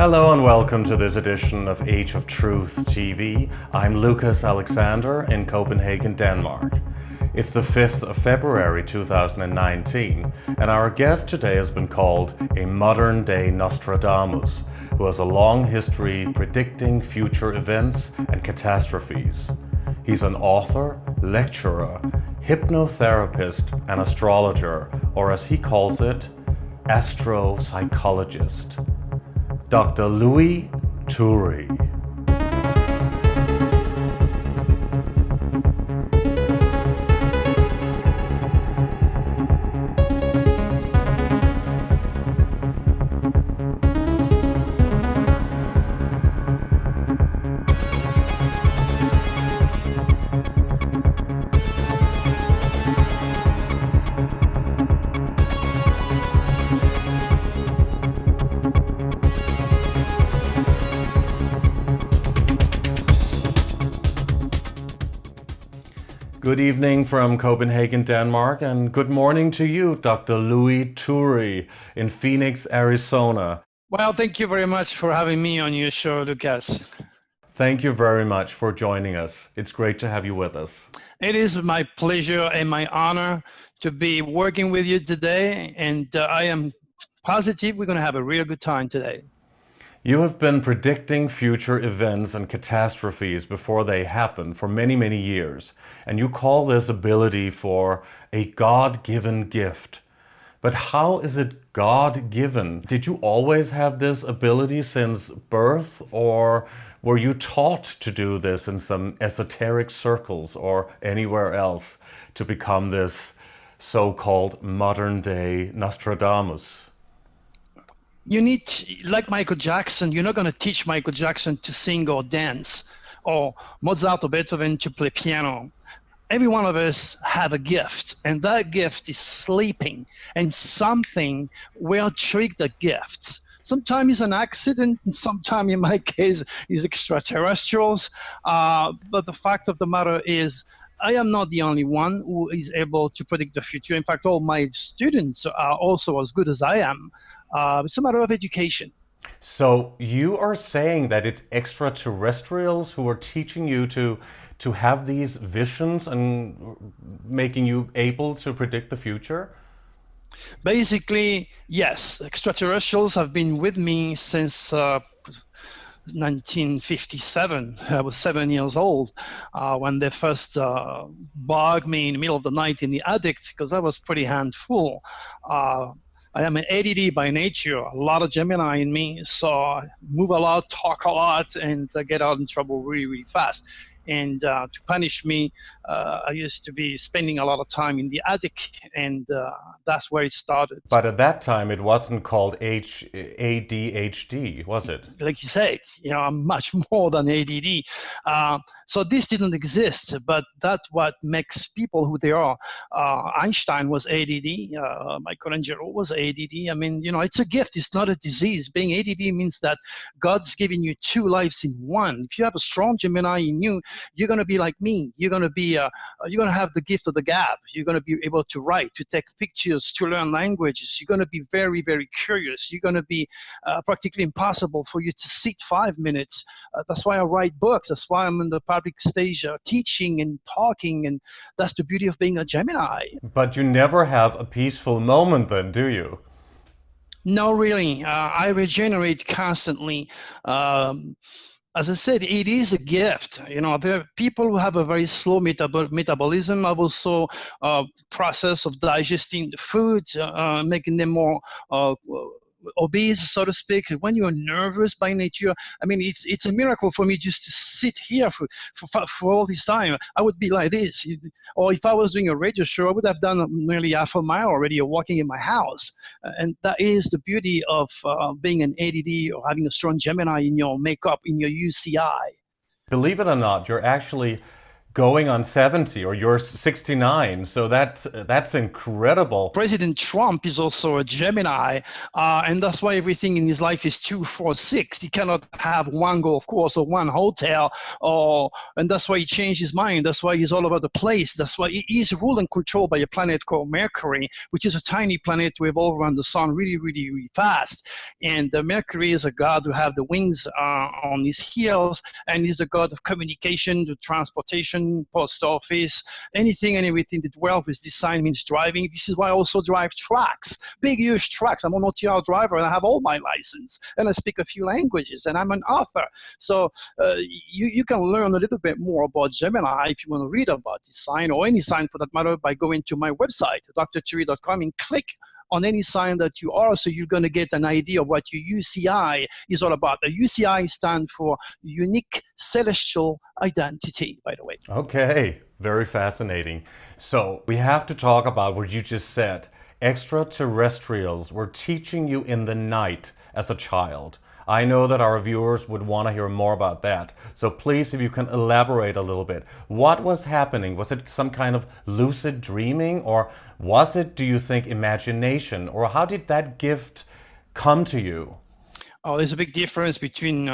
Hello and welcome to this edition of Age of Truth TV. I'm Lucas Alexander in Copenhagen, Denmark. It's the 5th of February 2019, and our guest today has been called a modern-day Nostradamus, who has a long history predicting future events and catastrophes. He's an author, lecturer, hypnotherapist, and astrologer, or as he calls it, astro-psychologist. Dr. Louis Turi. Good evening from Copenhagen, Denmark, and good morning to you, Dr. Louis Turi in Phoenix, Arizona. Well, thank you very much for having me on your show, Lucas. Thank you very much for joining us. It's great to have you with us. It is my pleasure and my honor to be working with you today, and I am positive we're going to have a real good time today. You have been predicting future events and catastrophes before they happen for many, many years, and you call this ability for a God-given gift. But how is it God-given? Did you always have this ability since birth, or were you taught to do this in some esoteric circles or anywhere else to become this so-called modern-day Nostradamus? You need, like Michael Jackson, you're not going to teach Michael Jackson to sing or dance, or Mozart or Beethoven to play piano. Every one of us have a gift, and that gift is sleeping, and something will trick the gifts. Sometimes it's an accident, and sometimes, in my case, it's extraterrestrials. But the fact of the matter is, I am not the only one who is able to predict the future. In fact, all my students are also as good as I am. It's a matter of education. So you are saying that it's extraterrestrials who are teaching you to have these visions and making you able to predict the future? Basically, yes. Extraterrestrials have been with me since 1957. I was 7 years old when they first bugged me in the middle of the night in the attic because I was pretty handful. I am an ADD by nature, a lot of Gemini in me, so I move a lot, talk a lot, and get out in trouble really, really fast. And to punish me, I used to be spending a lot of time in the attic, and that's where it started. But at that time, it wasn't called ADHD, was it? Like you said, I'm much more than ADD. So this didn't exist, but that's what makes people who they are. Einstein was ADD. Michelangelo was ADD. I mean, it's a gift. It's not a disease. Being ADD means that God's giving you two lives in one. If you have a strong Gemini in you, you're going to be like me. You're going to be, you're going to have the gift of the gab. You're going to be able to write, to take pictures, to learn languages. You're going to be very, very curious. You're going to be practically impossible for you to sit 5 minutes. That's why I write books. That's why I'm in the public stage teaching and talking. And that's the beauty of being a Gemini. But you never have a peaceful moment then, do you? No, really. I regenerate constantly. As I said, it is a gift. There are people who have a very slow metabolism, have also process of digesting the food, making them more obese, so to speak. When you're nervous by nature, I mean, it's a miracle for me just to sit here for all this time. I would be like this. Or if I was doing a radio show, I would have done nearly half a mile already or walking in my house. And that is the beauty of being an ADD or having a strong Gemini in your makeup, in your UCI. Believe it or not, you're actually going on 70, or you're 69. So that's incredible. President Trump is also a Gemini, and that's why everything in his life is 246. He cannot have one golf course or one hotel, and that's why he changed his mind. That's why he's all over the place. That's why he's ruled and controlled by a planet called Mercury, which is a tiny planet to evolve around the sun really, really, really fast. And Mercury is a god who have the wings on his heels, and he's the god of communication, the transportation, post office, anything and everything that well with design means driving. This is why I also drive trucks, big, huge trucks. I'm an OTR driver, and I have all my license, and I speak a few languages, and I'm an author. So you can learn a little bit more about Gemini if you want to read about this sign, or any sign for that matter, by going to my website, drturi.com, and click on any sign that you are, so you're going to get an idea of what your UCI is all about. The UCI stands for Unique Celestial Identity, by the way. Okay, very fascinating. So we have to talk about what you just said. Extraterrestrials were teaching you in the night as a child. I know that our viewers would want to hear more about that. So please, if you can elaborate a little bit. What was happening? Was it some kind of lucid dreaming, or was it, do you think, imagination? Or how did that gift come to you? Oh, there's a big difference between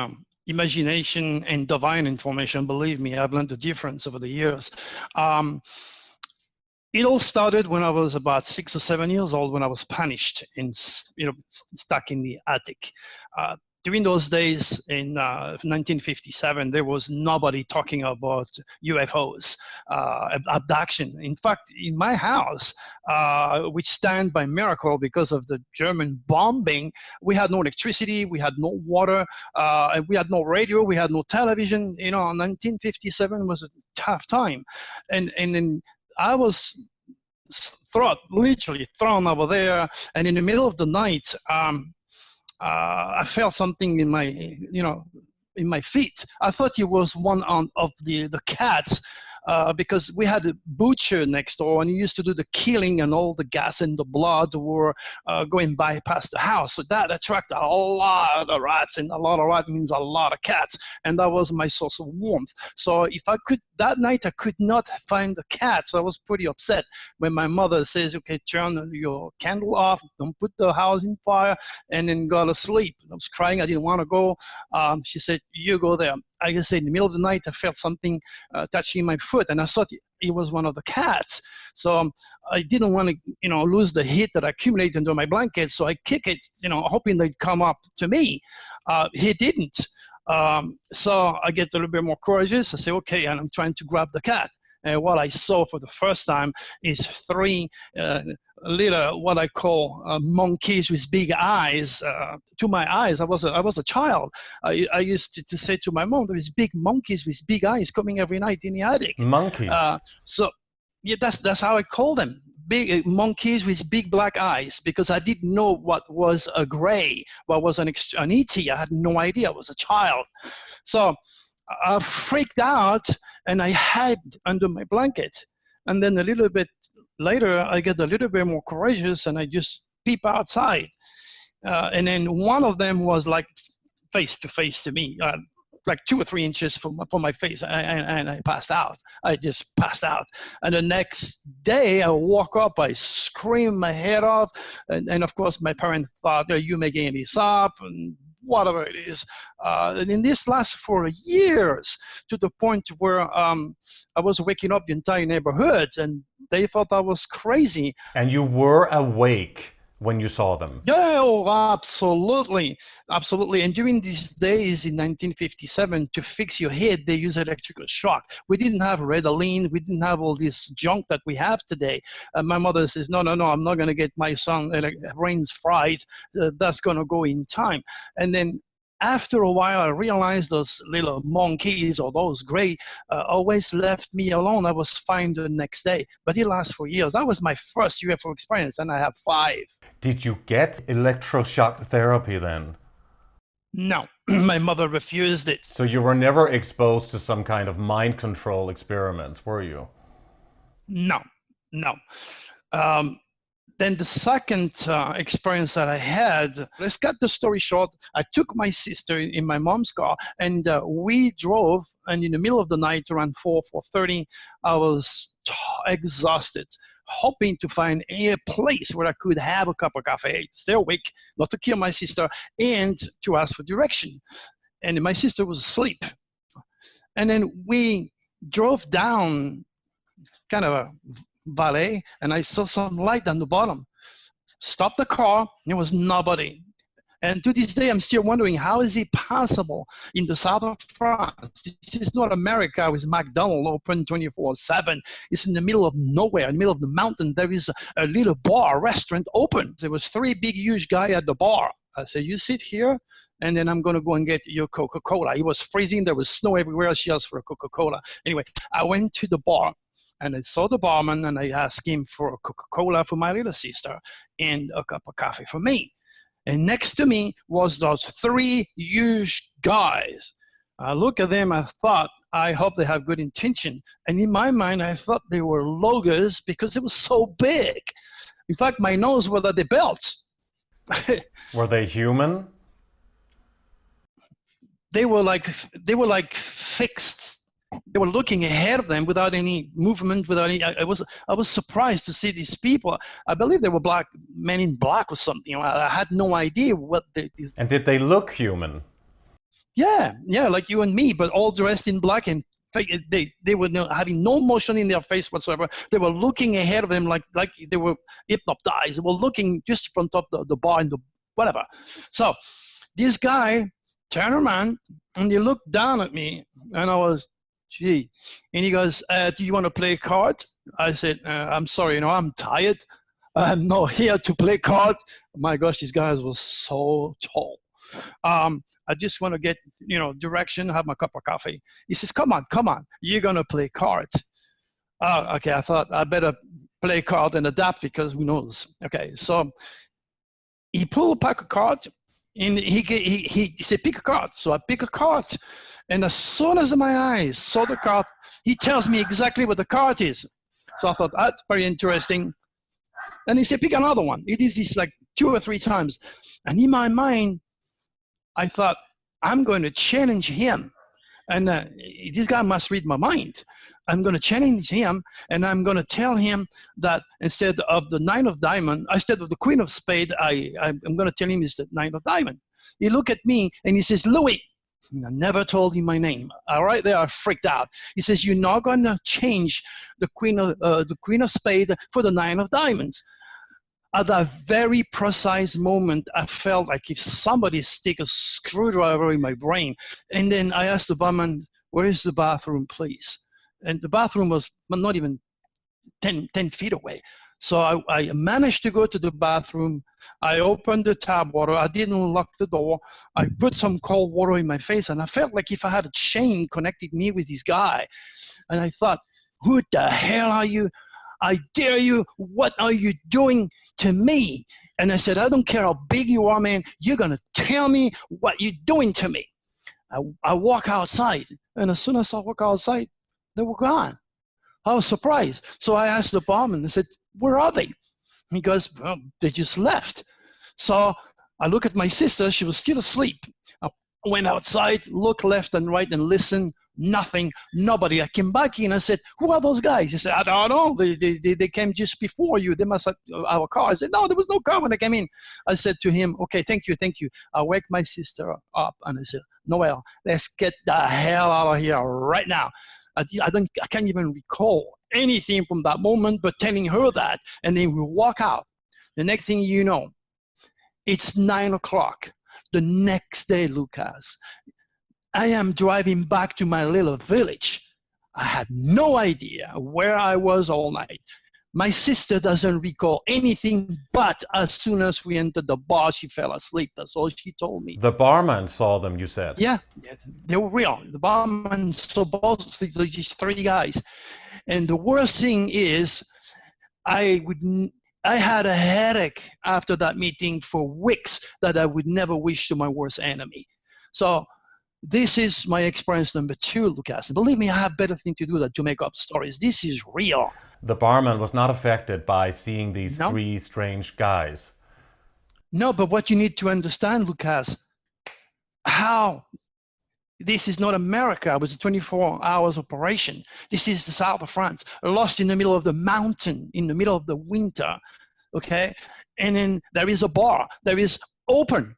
imagination and divine information. Believe me, I've learned the difference over the years. It all started when I was about 6 or 7 years old, when I was punished and stuck in the attic. During those days in 1957, there was nobody talking about UFOs, abduction. In fact, in my house, which stand by miracle because of the German bombing, we had no electricity, we had no water, and we had no radio, we had no television. 1957 was a tough time. And then I was literally thrown over there, and in the middle of the night, I felt something in my feet. I thought it was one of the cats, because we had a butcher next door, and he used to do the killing, and all the gas and the blood were going by past the house. So that attracted a lot of rats, and a lot of rats means a lot of cats, and that was my source of warmth. So that night I could not find the cat, so I was pretty upset when my mother says, okay, turn your candle off, don't put the house in fire, and then go to sleep. I was crying, I didn't want to go. She said, you go there. Like I said, in the middle of the night, I felt something touching my foot, and I thought it was one of the cats. So I didn't want to, lose the heat that accumulated under my blanket. So I kick it, hoping they'd come up to me. He didn't. So I get a little bit more courageous. I say, okay, and I'm trying to grab the cat. And what I saw for the first time is 3 little, what I call monkeys with big eyes. To my eyes, I was a child. I used to say to my mom, there's big monkeys with big eyes coming every night in the attic. Monkeys. So yeah, that's how I call them. Big monkeys with big black eyes, because I didn't know what was a gray, what was an ET. I had no idea. I was a child. So I freaked out, and I hid under my blanket. And then a little bit later, I get a little bit more courageous, and I just peep outside. And then one of them was like face to face to me, like 2 or 3 inches from my face, and I passed out. I just passed out. And the next day, I woke up, I screamed my head off, and of course, my parents thought, are you making this up? And whatever it is. And this lasts for years, to the point where I was waking up the entire neighborhood, and they thought I was crazy. And you were awake when you saw them? Yeah, oh, absolutely. Absolutely. And during these days in 1957, to fix your head, they use electrical shock. We didn't have Reptilian. We didn't have all this junk that we have today. My mother says, no, I'm not going to get my son brains fried. That's going to go in time. And then after a while, I realized those little monkeys, or those gray, always left me alone. I was fine the next day, but it lasts for years. That was my first UFO experience, and I have 5. Did you get electroshock therapy then? No, my mother refused it. So you were never exposed to some kind of mind control experiments, were you? No. Then the second experience that I had, let's cut the story short. I took my sister in my mom's car, and we drove. And in the middle of the night, around 4:30, I was exhausted, hoping to find a place where I could have a cup of coffee, stay awake, not to kill my sister, and to ask for direction. And my sister was asleep. And then we drove down kind of a valley, and I saw some light on the bottom. Stopped the car, there was nobody. And to this day, I'm still wondering, how is it possible in the south of France? This is not America with McDonald's open 24/7. It's in the middle of nowhere, in the middle of the mountain. There is a little bar, restaurant open. There was 3 big, huge guys at the bar. I said, you sit here, and then I'm going to go and get your Coca-Cola. It was freezing. There was snow everywhere. She asked for a Coca-Cola. Anyway, I went to the bar, and I saw the barman, and I asked him for a Coca-Cola for my little sister and a cup of coffee for me. And next to me was those 3 huge guys. I look at them, I thought, I hope they have good intention. And in my mind, I thought they were logos because it was so big. In fact, my nose was at the belt. Were they human? They were like fixed. They were looking ahead of them without any movement, without any. I was surprised to see these people. I believe they were black men in black or something. I had no idea what they. And did they look human? Yeah, like you and me, but all dressed in black, and they were having no motion in their face whatsoever. They were looking ahead of them like they were hypnotized. They were looking just from top of the bar and the whatever. So this guy turned around and he looked down at me, and I was, gee. And he goes, do you want to play cards? I said, I'm sorry, I'm tired. I'm not here to play cards. My gosh, this guy was so tall. I just want to get, direction, have my cup of coffee. He says, come on, you're going to play cards. Okay, I thought I better play cards and adapt because who knows. Okay, so he pulled a pack of cards, and he said, pick a card. So I pick a card, and as soon as my eyes saw the card, he tells me exactly what the card is. So I thought, that's very interesting. And he said, pick another one. He did this like 2 or 3 times. And in my mind, I thought, I'm going to challenge him. And this guy must read my mind. I'm going to challenge him, and I'm going to tell him that instead of the 9 of diamond, instead of the queen of spade, I'm going to tell him it's the 9 of diamond. He looked at me, and he says, Louis. I never told him my name. All right, there I freaked out. He says, you're not going to change the queen of spade for the 9 of diamonds. At that very precise moment, I felt like if somebody stick a screwdriver in my brain. And then I asked the barman, where is the bathroom, please? And the bathroom was not even 10 feet away. So I managed to go to the bathroom. I opened the tap water. I didn't lock the door. I put some cold water in my face, and I felt like if I had a chain connecting me with this guy. And I thought, who the hell are you? I dare you. What are you doing to me? And I said, I don't care how big you are, man. You're going to tell me what you're doing to me. I walk outside, and as soon as I walk outside, they were gone. I was surprised. So I asked the barman, I said, where are they? He goes, well, they just left. So I look at my sister. She was still asleep. I went outside, looked left and right, and listened. Nothing, nobody. I came back in. I said, who are those guys? He said, I don't know. They came just before you. They must have our car. I said, no, there was no car when I came in. I said to him, okay, thank you. I wake my sister up, and I said, Noel, let's get the hell out of here right now. I can't even recall anything from that moment, but telling her that, and then we walk out. The next thing you know, it's 9 o'clock. The next day, Lucas, I am driving back to my little village. I had no idea where I was all night. My sister doesn't recall anything, but as soon as we entered the bar, she fell asleep. That's all she told me. The barman saw them, you said? Yeah, they were real. The barman saw both these 3 guys. And the worst thing is, I had a headache after that meeting for weeks that I would never wish to my worst enemy. So This is my experience number 2, Lucas. Believe me, I have better thing to do than to make up stories. This is real. The barman was not affected by seeing these No, 3 strange guys. no, but what you need to understand, Lucas, how this is not America. It was a 24 hours operation. This is the south of France, lost in the middle of the mountain, in the middle of the winter, okay? And then there is a bar. There is open.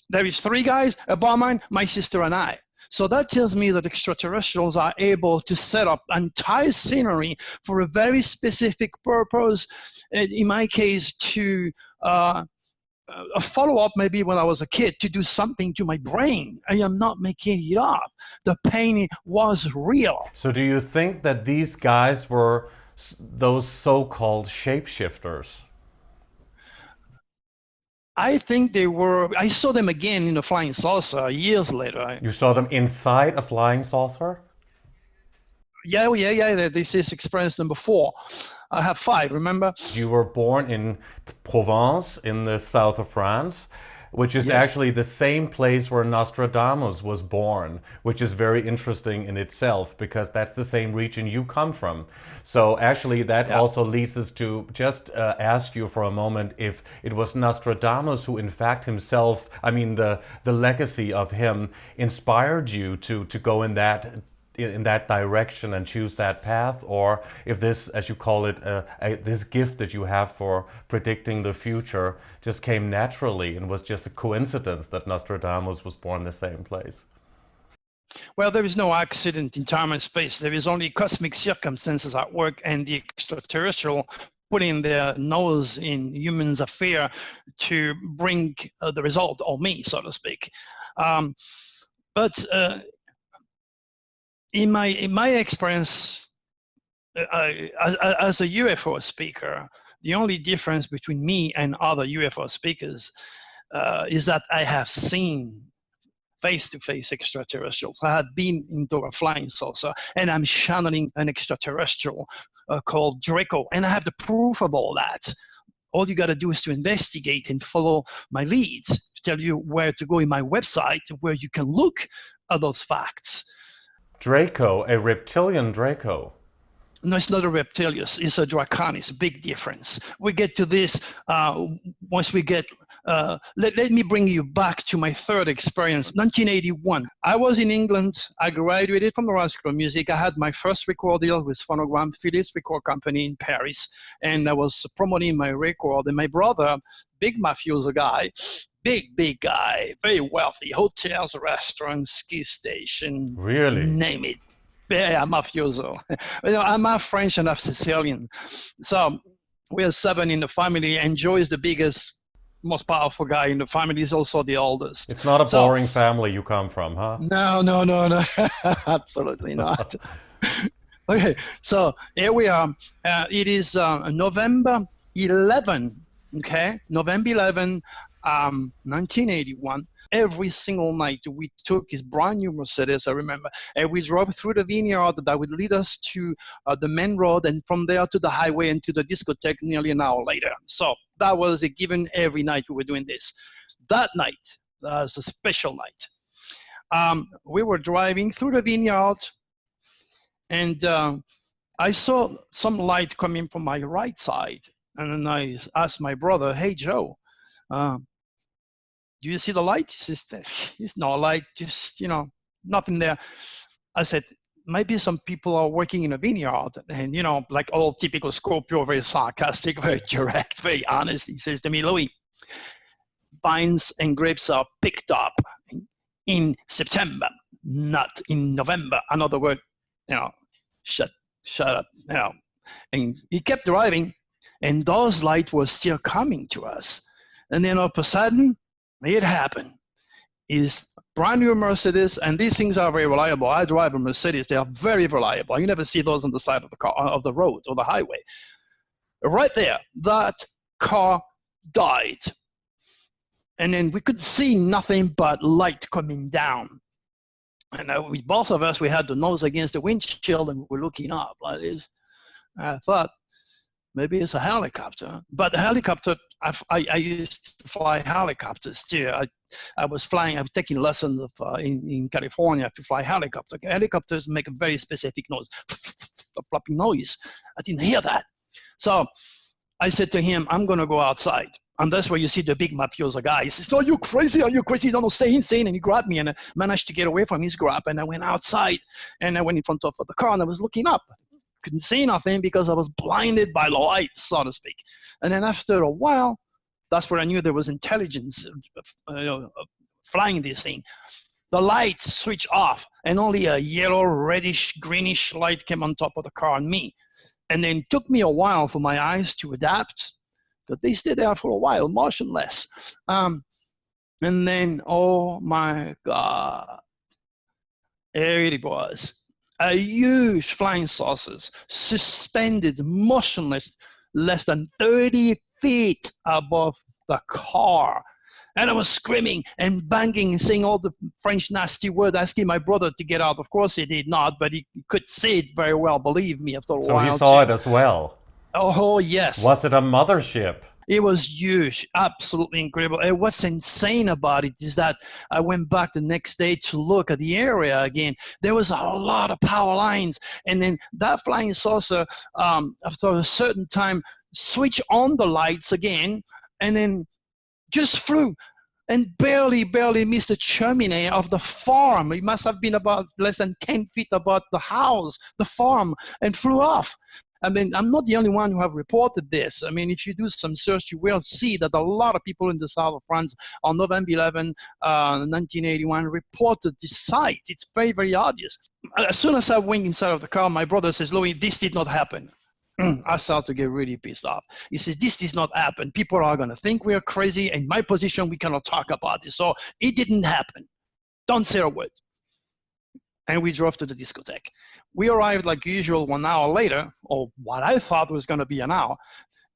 There is 3 guys, a barman, my sister, and I. So that tells me that extraterrestrials are able to set up entire scenery for a very specific purpose. In my case, to a follow-up maybe when I was a kid, to do something to my brain. I am not making it up. The pain was real. So do you think that these guys were those so-called shapeshifters? I think they were. I saw them again in a flying saucer years later. You saw them inside a flying saucer? Yeah. This is experience number 4. I have 5, remember? You were born in Provence, in the south of France, which is actually the same place where Nostradamus was born, which is very interesting in itself, because that's the same region you come from. So actually that also leads us to just ask you for a moment if it was Nostradamus who in fact himself, I mean the legacy of him inspired you to go in that direction and choose that path, or if this, as you call it, this gift that you have for predicting the future just came naturally and was just a coincidence that Nostradamus was born in the same place. Well, there is no accident in time and space. There is only cosmic circumstances at work, and the extraterrestrial putting their nose in humans' affair to bring the result, or me, so to speak. But in my experience as a UFO speaker, the only difference between me and other UFO speakers is that I have seen face-to-face extraterrestrials. I had been into a flying saucer, and I'm channeling an extraterrestrial called DRACO, and I have the proof of all that. All you got to do is to investigate and follow my leads to tell you where to go in my website, where you can look at those facts. DRACO, a reptilian DRACO. No, it's not a reptilius. It's a draconis. Big difference. We get to this once we get. Let me bring you back to my 3rd experience, 1981. I was in England. I graduated from the Royal School of Music. I had my first record deal with Phonogram, Philips Record Company in Paris, and I was promoting my record. And my brother, big mafioso guy, big guy, very wealthy, hotels, restaurants, ski station, Really? name it. Yeah, mafioso. I'm half French and half Sicilian. So we are 7 in the family, and Joe is the biggest, most powerful guy in the family. He's also the oldest. It's not a boring family you come from, huh? No. Absolutely not. Okay, so here we are. It is November 11, okay? November 11, 1981. Every single night we took his brand new Mercedes, I remember, and we drove through the vineyard that would lead us to the main road, and from there to the highway and to the discotheque nearly an hour later. So that was a given every night we were doing this. That night, was a special night. We were driving through the vineyard, and I saw some light coming from my right side. And then I asked my brother, "Hey, Joe, do you see the light?" He says, "It's no light, just, nothing there." I said, "Maybe some people are working in a vineyard." And, like all typical Scorpio, very sarcastic, very direct, very honest. He says to me, "Louis, vines and grapes are picked up in September, not in November." Another word, shut up, And he kept driving, and those lights were still coming to us. And then all of a sudden, it happened. Is brand new Mercedes, and these things are very reliable. I drive a Mercedes; they are very reliable. You never see those on the side of the car, of the road or the highway. Right there, that car died, and then we could see nothing but light coming down. And both of us, we had the nose against the windshield, and we were looking up like this. I thought, maybe it's a helicopter. But a helicopter, I used to fly helicopters too. I was taking lessons in California to fly helicopter. Helicopters make a very specific noise, a flapping noise. I didn't hear that. So I said to him, I'm going to go outside. And that's where you see the big mafioso guy. He says, no, you crazy? Are you crazy? No, stay insane. And he grabbed me, and I managed to get away from his grab. And I went outside, and I went in front of the car, and I was looking up. Couldn't see nothing because I was blinded by the light, so to speak. And then after a while, that's where I knew there was intelligence flying this thing. The lights switched off, and only a yellow, reddish, greenish light came on top of the car on me. And then it took me a while for my eyes to adapt, but they stayed there for a while, motionless. And then, oh my God, there it was. A huge flying saucer, suspended, motionless, less than 30 feet above the car. And I was screaming and banging and saying all the French nasty words, asking my brother to get out. Of course he did not, but he could say it very well, believe me, after a while. So he saw it as well? Oh, yes. Was it a mothership? It was huge, absolutely incredible. And what's insane about it is that I went back the next day to look at the area again. There was a lot of power lines. And then that flying saucer, after a certain time, switched on the lights again, and then just flew and barely missed the chimney of the farm. It must have been about less than 10 feet above the house, the farm, and flew off. I mean, I'm not the only one who have reported this. I mean, if you do some search, you will see that a lot of people in the south of France on November 11, 1981, reported this sight. It's very, very obvious. As soon as I went inside of the car, my brother says, Louis, this did not happen. I started to get really pissed off. He says, this does not happen. People are going to think we are crazy. In my position, we cannot talk about this. So it didn't happen. Don't say a word. And we drove to the discotheque. We arrived like usual 1 hour later, or what I thought was going to be an hour.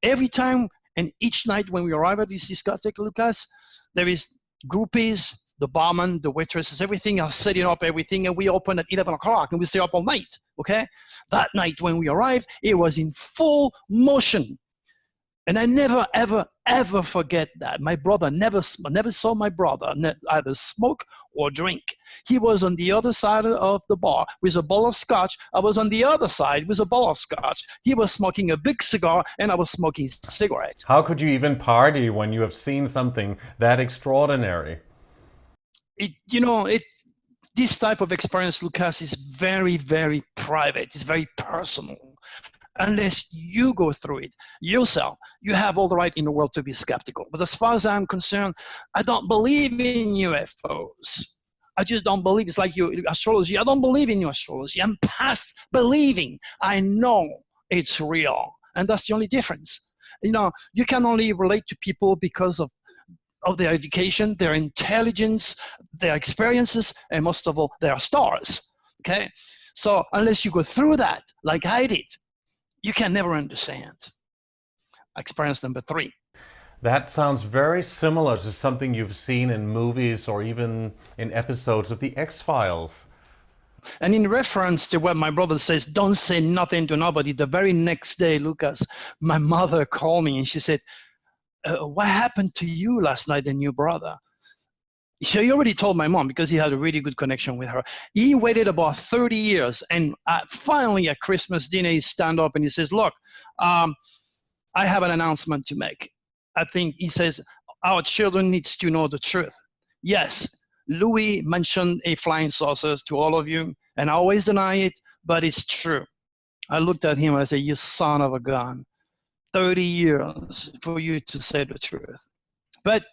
Every time and each night when we arrive at this discotheque, Lucas, there is groupies, the barman, the waitresses, everything are setting up everything, and we open at 11 o'clock and we stay up all night, okay? That night when we arrived, it was in full motion. And I never, ever, ever forget that. My brother never saw my brother either smoke or drink. He was on the other side of the bar with a bottle of scotch. I was on the other side with a bottle of scotch. He was smoking a big cigar, and I was smoking a cigarette. How could you even party when you have seen something that extraordinary? This type of experience, Lucas, is very, very private. It's very personal. Unless you go through it yourself, you have all the right in the world to be skeptical. But as far as I'm concerned, I don't believe in UFOs. I just don't believe. It's like astrology. I don't believe in your astrology. I'm past believing. I know it's real. And that's the only difference. You can only relate to people because of their education, their intelligence, their experiences, and most of all, their stars. Okay? So unless you go through that, like I did, you can never understand. Experience number 3. That sounds very similar to something you've seen in movies or even in episodes of The X-Files. And in reference to what my brother says, don't say nothing to nobody, the very next day, Lucas, my mother called me and she said, what happened to you last night and your brother? So he already told my mom because he had a really good connection with her. He waited about 30 years, and finally at Christmas dinner, he stand up and he says, look, I have an announcement to make. I think he says, our children needs to know the truth. Yes, Louis mentioned a flying saucers to all of you, and I always deny it, but it's true. I looked at him and I said, you son of a gun. 30 years for you to say the truth. But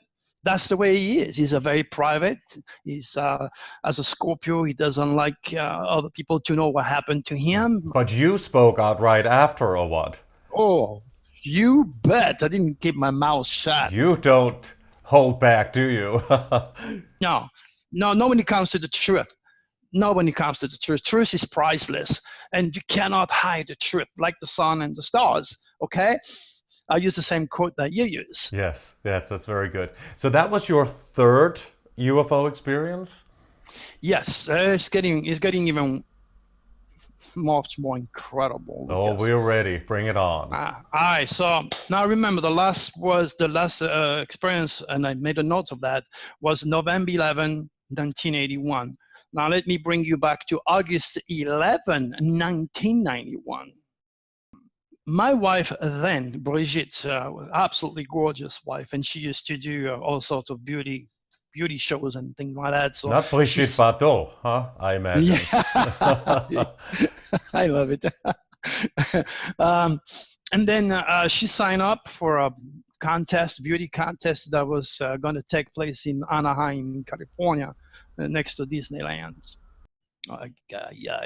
that's the way he is. He's a very private. He's as a Scorpio, he doesn't like other people to know what happened to him. But you spoke out right after, or what? Oh, you bet. I didn't keep my mouth shut. You don't hold back, do you? No, when it comes to the truth. No, when it comes to the truth. Truth is priceless, and you cannot hide the truth like the sun and the stars, okay? I use the same quote that you use. Yes, that's very good. So that was your third UFO experience? Yes, it's getting even much more incredible. Oh, Lucas. we're ready. Bring it on. All right. So now remember, the last experience, and I made a note of that, was November 11, 1981. Now let me bring you back to August 11, 1991. My wife then, Brigitte, absolutely gorgeous wife, and she used to do all sorts of beauty shows and things like that. So Not Brigitte Bardot, huh? I imagine. Yeah. I love it. And then she signed up for a beauty contest that was going to take place in Anaheim, California, next to Disneyland.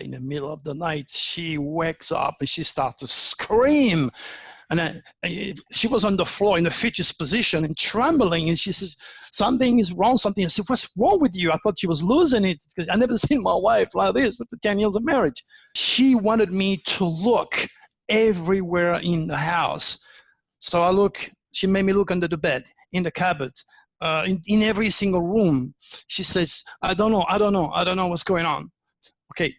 In the middle of the night, she wakes up and she starts to scream. And she was on the floor in the fetus position and trembling. And she says, something is wrong, something. I said, what's wrong with you? I thought she was losing it. I never seen my wife like this after 10 years of marriage. She wanted me to look everywhere in the house. So she made me look under the bed, in the cupboard, in every single room. She says, I don't know what's going on. Okay.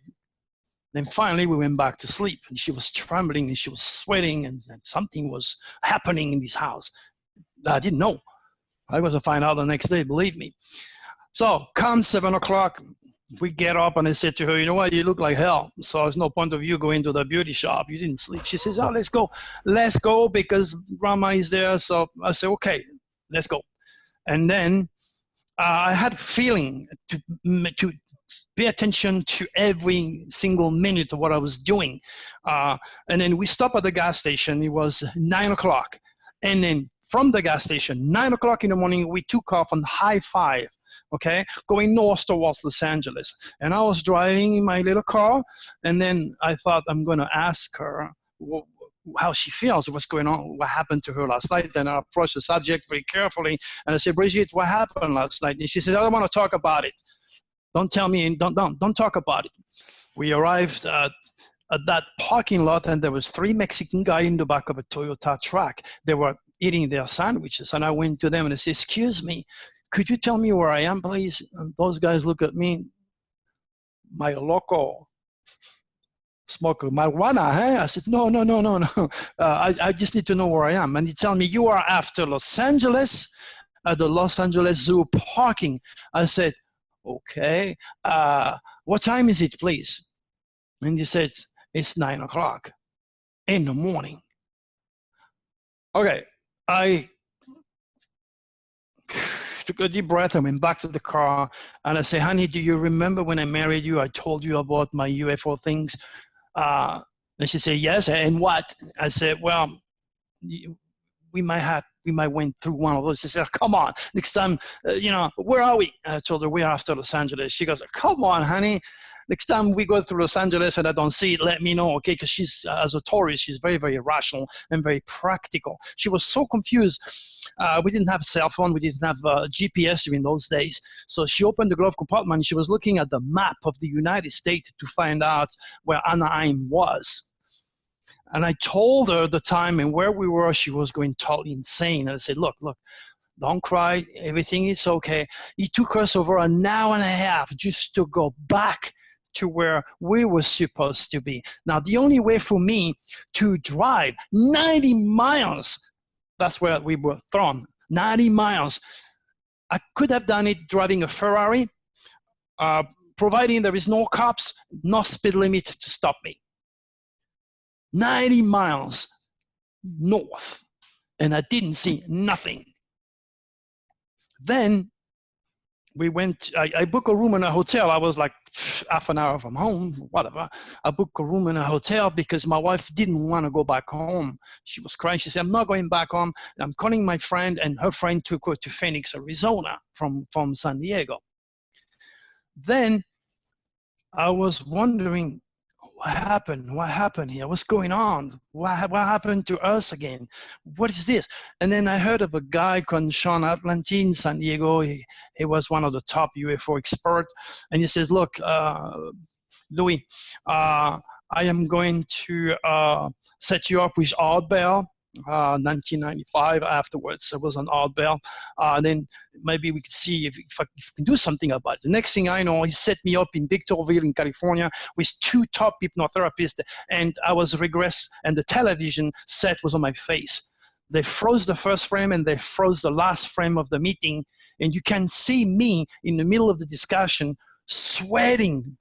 Then finally we went back to sleep, and she was trembling and she was sweating, and something was happening in this house. I didn't know. I was to find out the next day, believe me. So come 7 o'clock, we get up, and I said to her, you know what, you look like hell. So there's no point of you going to the beauty shop. You didn't sleep. She says, oh, let's go because Grandma is there. So I said, okay, let's go. And then I had a feeling to pay attention to every single minute of what I was doing. And then we stopped at the gas station. It was 9 o'clock. And then from the gas station, 9 o'clock in the morning, we took off on high-5, okay, going north towards Los Angeles. And I was driving in my little car, and then I thought I'm going to ask her how she feels, what's going on, what happened to her last night. Then I approached the subject very carefully, and I said, Brigitte, what happened last night? And she said, I don't want to talk about it. Don't tell me, don't talk about it. We arrived at that parking lot, and there was 3 Mexican guys in the back of a Toyota truck. They were eating their sandwiches, and I went to them and I said, excuse me, could you tell me where I am, please? And those guys look at me, my loco, smoker, marijuana, eh? I said, no. I just need to know where I am. And he tell me, you are after Los Angeles, at the Los Angeles Zoo parking. I said, okay, what time is it, please? And he said, it's 9 o'clock in the morning. Okay, I took a deep breath. I went back to the car, and I said, honey, do you remember when I married you, I told you about my UFO things? And she said, yes, and what? I said, well, we might went through one of those. She said, come on, next time, where are we? I told her, we're after Los Angeles. She goes, come on, honey. Next time we go through Los Angeles and I don't see it, let me know, okay? Because she's, as a tourist, she's very, very rational and very practical. She was so confused. We didn't have a cell phone. We didn't have GPS during those days. So she opened the glove compartment and she was looking at the map of the United States to find out where Anaheim was. And I told her the time and where we were. She was going totally insane. And I said, look, don't cry. Everything is okay. It took us over an hour and a half just to go back to where we were supposed to be. Now, the only way for me to drive 90 miles, that's where we were thrown, 90 miles. I could have done it driving a Ferrari, providing there is no cops, no speed limit to stop me. 90 miles north, and I didn't see nothing. Then we went, I booked a room in a hotel. I was like half an hour from home, whatever. I booked a room in a hotel because my wife didn't want to go back home. She was crying. She said, I'm not going back home. I'm calling my friend, and her friend took her to Phoenix, Arizona from San Diego. Then I was wondering, what happened? What happened here? What's going on? What happened to us again? What is this? And then I heard of a guy called Sean Atlanti in San Diego. He was one of the top UFO experts. And he says, look, Louis, I am going to set you up with Art Bell. 1995. Afterwards, it was an odd bell. Then maybe we could see if we can do something about it. The next thing I know, he set me up in Victorville in California with 2 top hypnotherapists, and I was regressed, and the television set was on my face. They froze the first frame and they froze the last frame of the meeting, and you can see me in the middle of the discussion sweating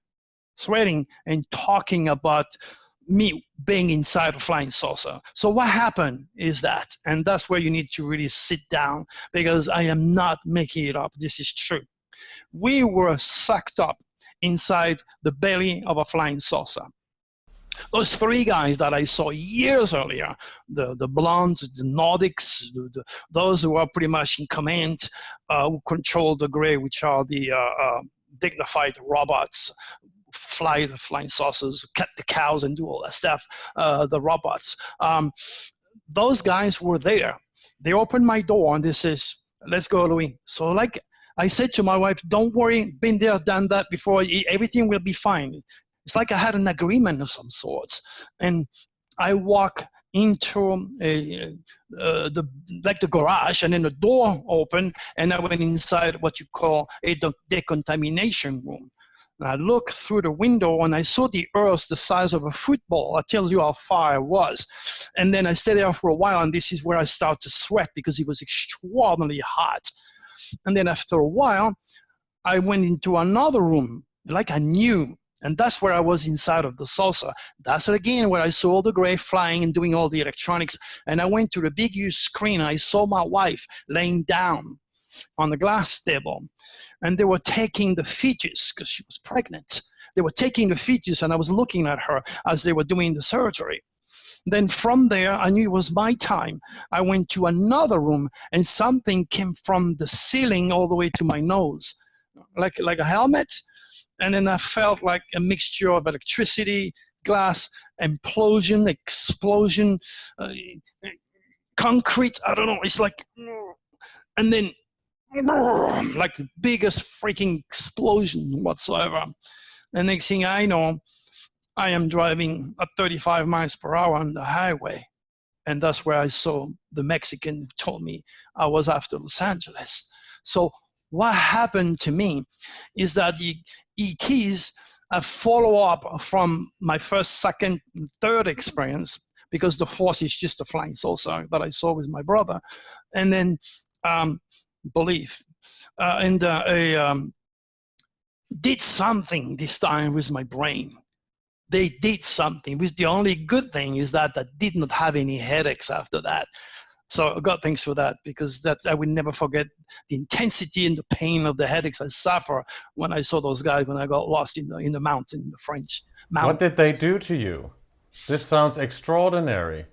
and talking about me being inside a flying saucer. So what happened is that, and that's where you need to really sit down, because I am not making it up. This is true. We were sucked up inside the belly of a flying saucer. Those 3 guys that I saw years earlier, the blondes, the Nordics, those who are pretty much in command, who control the gray, which are the dignified robots, fly the flying saucers, cut the cows and do all that stuff, the robots. Those guys were there. They opened my door and they says, let's go, Louis. So like I said to my wife, don't worry, been there, done that before, everything will be fine. It's like I had an agreement of some sorts. And I walk into the garage, and then the door opened, and I went inside what you call a decontamination room. And I looked through the window and I saw the earth the size of a football. That tells you how far I was. And then I stayed there for a while, and this is where I started to sweat because it was extraordinarily hot. And then after a while, I went into another room like I knew. And that's where I was inside of the saucer. That's again where I saw all the gray flying and doing all the electronics. And I went to the big huge screen. I saw my wife laying down on the glass table. And they were taking the fetus, because she was pregnant. They were taking the fetus, and I was looking at her as they were doing the surgery. Then from there, I knew it was my time. I went to another room, and something came from the ceiling all the way to my nose, like a helmet. And then I felt like a mixture of electricity, glass, implosion, explosion, concrete. I don't know. It's like, and then like the biggest freaking explosion whatsoever. The next thing I know, I am driving at 35 miles per hour on the highway. And that's where I saw the Mexican who told me I was after Los Angeles. So what happened to me is that the ETs a follow-up from my first, second, third experience, because the fourth is just a flying saucer that I saw with my brother. And then belief. Did something this time with my brain. They did something. With the only good thing is that I did not have any headaches after that. So God thanks for that, because that I will never forget the intensity and the pain of the headaches I suffer when I saw those guys when I got lost in the mountain, the French mountains. What did they do to you? This sounds extraordinary.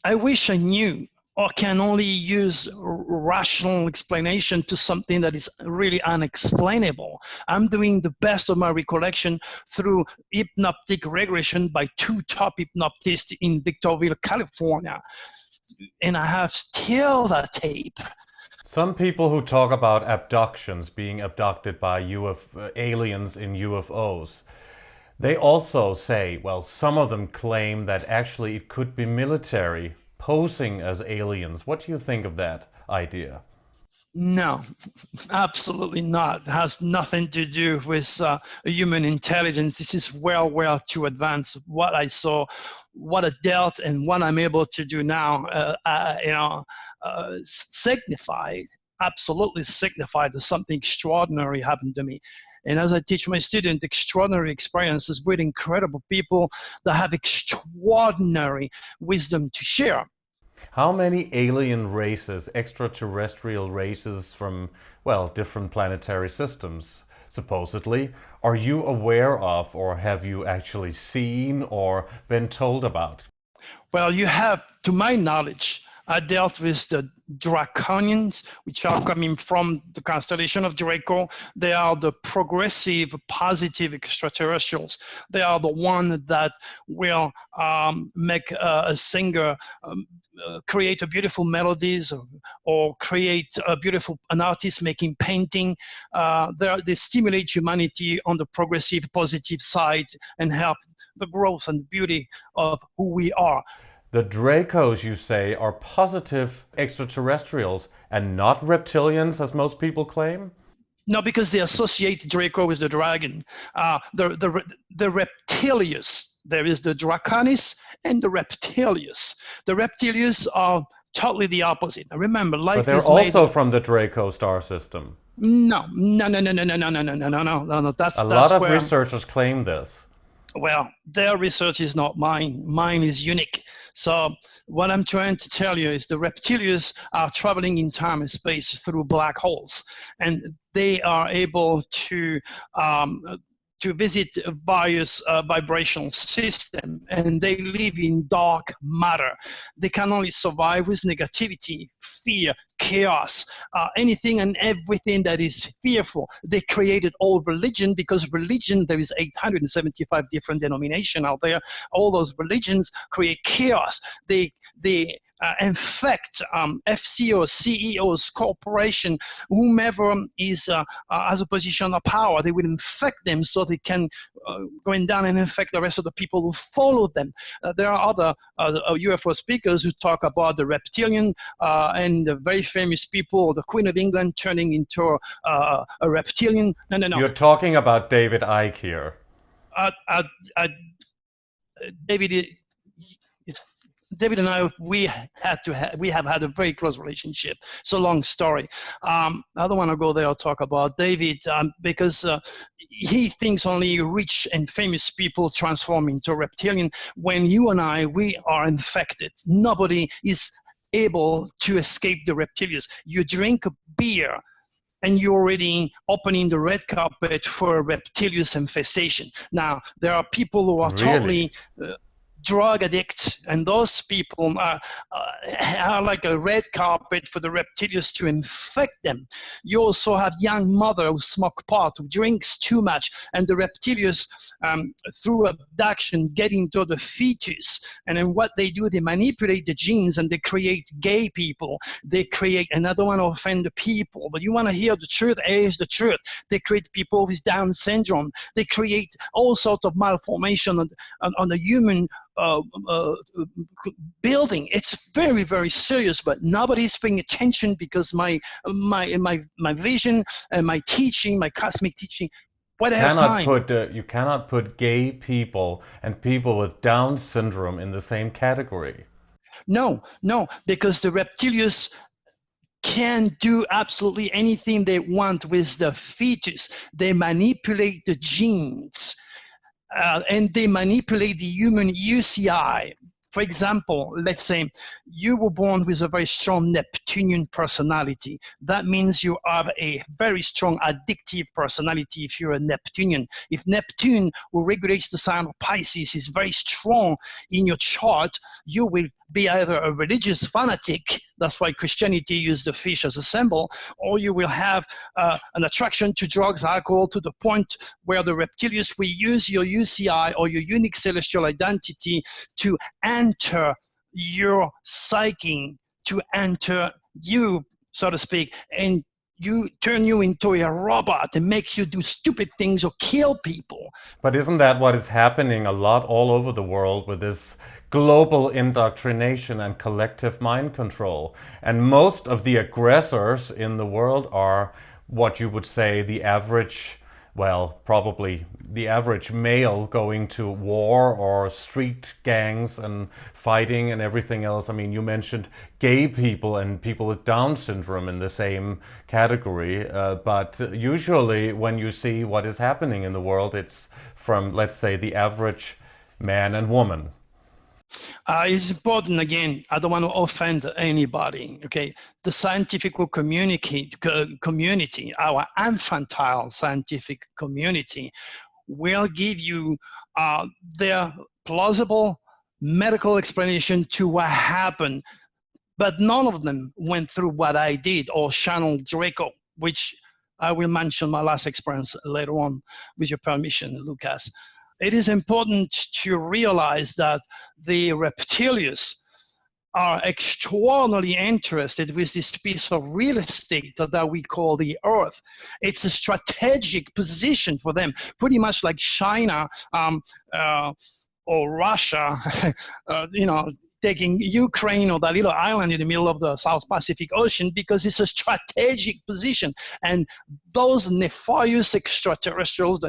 I wish I knew, or can only use rational explanation to something that is really unexplainable. I'm doing the best of my recollection through hypnotic regression by 2 top hypnotists in Victorville, California. And I have still that tape. Some people who talk about abductions, being abducted by aliens in UFOs, they also say, well, some of them claim that actually it could be military posing as aliens. What do you think of that idea? No, absolutely not. It has nothing to do with human intelligence. This is well too advanced. What I saw, what I dealt, and what I'm able to do now, absolutely signified that something extraordinary happened to me. And as I teach my students, extraordinary experiences with incredible people that have extraordinary wisdom to share. How many alien races, extraterrestrial races from, well, different planetary systems, supposedly, are you aware of, or have you actually seen or been told about? Well, you have, to my knowledge, I dealt with the Draconians, which are coming from the constellation of Draco. They are the progressive, positive extraterrestrials. They are the one that will make a singer create a beautiful melodies, or create an artist making painting. They stimulate humanity on the progressive, positive side and help the growth and beauty of who we are. The Dracos, you say, are positive extraterrestrials and not reptilians, as most people claim? No, because they associate Draco with the dragon. The Reptilius, there is the Draconis and the Reptilius. The Reptilius are totally the opposite. Now remember, But life they're is made. also from the Draco star system. No, no, no, no, no, no, no, no, no, no, no, no, no, no. A lot That's of where. researchers claim this. Well, their research is not mine. Mine is unique. So what I'm trying to tell you is the reptilians are traveling in time and space through black holes, and they are able to visit various vibrational systems, and they live in dark matter. They can only survive with negativity, fear, chaos, anything and everything that is fearful. They created all religion, because religion, there is 875 different denominations out there. All those religions create chaos. They infect FCOs, CEOs, corporation, whomever is has a position of power. They will infect them so they can go in down and infect the rest of the people who follow them. There are other UFO speakers who talk about the reptilian and the very famous people, the Queen of England turning into a reptilian. No. You're talking about David Icke here. David and I, we have had a very close relationship. It's a long story. I don't want to go there or talk about David because he thinks only rich and famous people transform into reptilian. When you and I, we are infected. Nobody is able to escape the reptilians. You drink a beer and you're already opening the red carpet for a reptilian infestation. Now, there are people who are totally drug addicts, and those people are like a red carpet for the reptilians to infect them. You also have young mother who smoke pot, who drinks too much, and the reptilians through abduction get into the fetus, and then what they do, they manipulate the genes and they create gay people. They create, and I don't want to offend the people, but you want to hear the truth, is the truth. They create people with Down syndrome. They create all sorts of malformation on the human building. It's very, very serious, but nobody's paying attention because my vision and my teaching, my cosmic teaching, what I have time. You cannot put gay people and people with Down syndrome in the same category. No, because the reptilians can do absolutely anything they want with the fetus. They manipulate the genes. And they manipulate the human UCI. For example, let's say you were born with a very strong Neptunian personality. That means you have a very strong addictive personality if you're a Neptunian. If Neptune, who regulates the sign of Pisces, is very strong in your chart, you will be either a religious fanatic, that's why Christianity used the fish as a symbol, or you will have an attraction to drugs, alcohol, to the point where the reptilians will use your UCI or your unique celestial identity to enter your psyche, to enter you, so to speak, and turn you into a robot and makes you do stupid things or kill people. But isn't that what is happening a lot all over the world with this global indoctrination and collective mind control? And most of the aggressors in the world are what you would say the average, well, probably the average male going to war or street gangs and fighting and everything else. I mean, you mentioned gay people and people with Down syndrome in the same category, but usually when you see what is happening in the world, it's from, let's say, the average man and woman. It's important, again, I don't want to offend anybody, okay? The scientific community, our infantile scientific community, will give you their plausible medical explanation to what happened, but none of them went through what I did or channeled Draco, which I will mention my last experience later on, with your permission, Lucas. It is important to realize that the reptilians are extraordinarily interested with this piece of real estate that we call the Earth. It's a strategic position for them, pretty much like China or Russia, taking Ukraine or that little island in the middle of the South Pacific Ocean, because it's a strategic position. And those nefarious extraterrestrials,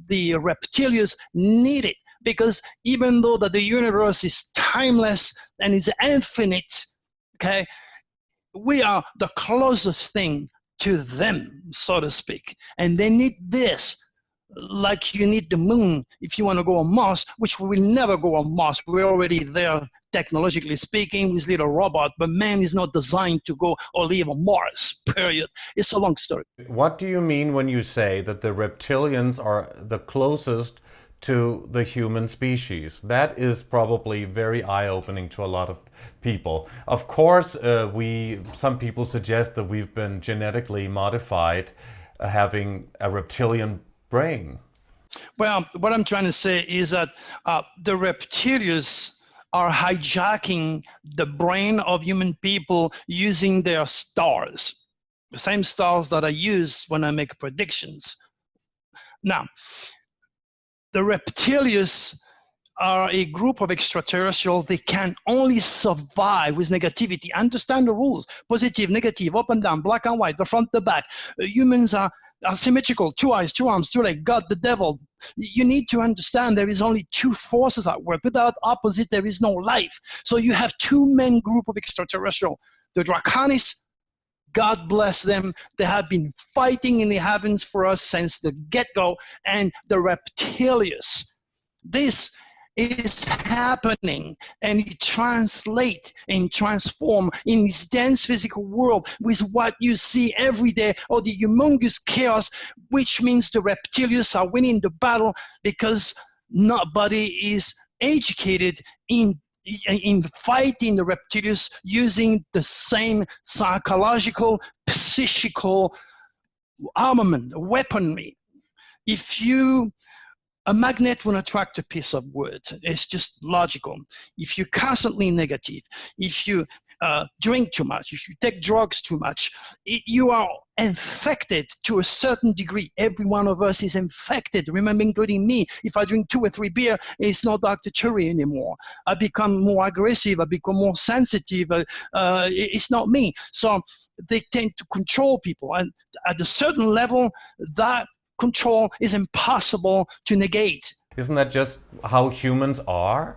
the reptilians, need it, because even though that the universe is timeless and is infinite, okay, we are the closest thing to them, so to speak. And they need this, like you need the moon if you want to go on Mars, which we will never go on Mars. We're already there, technologically speaking, with little robot, but man is not designed to go or live on Mars, period. It's a long story. What do you mean when you say that the reptilians are the closest to the human species? That is probably very eye-opening to a lot of people. Of course, some people suggest that we've been genetically modified, having a reptilian brain. Well, what I'm trying to say is that the reptilians are hijacking the brain of human people using their stars, the same stars that I use when I make predictions. Now, the reptilians are a group of extraterrestrials. They can only survive with negativity. Understand the rules: positive, negative, up and down, black and white, the front, the back. Humans are symmetrical: 2 eyes, 2 arms, 2 legs, God, the devil. You need to understand there is only 2 forces at work. Without opposite, there is no life. So you have 2 main group of extraterrestrial: the Draconis, God bless them, they have been fighting in the heavens for us since the get-go, and the reptilians. This is happening, and it translates and transforms in this dense physical world with what you see every day, or the humongous chaos, which means the reptilians are winning the battle, because nobody is educated in fighting the reptilians using the same psychological, psychical armament, weaponry. A magnet will attract a piece of wood. It's just logical. If you're constantly negative, if you drink too much, if you take drugs too much, you are infected to a certain degree. Every one of us is infected, remember, including me. If I drink 2 or 3 beer, it's not Dr. Turi anymore. I become more aggressive, I become more sensitive. It's not me. So they tend to control people. And at a certain level, that control is impossible to negate. Isn't that just how humans are?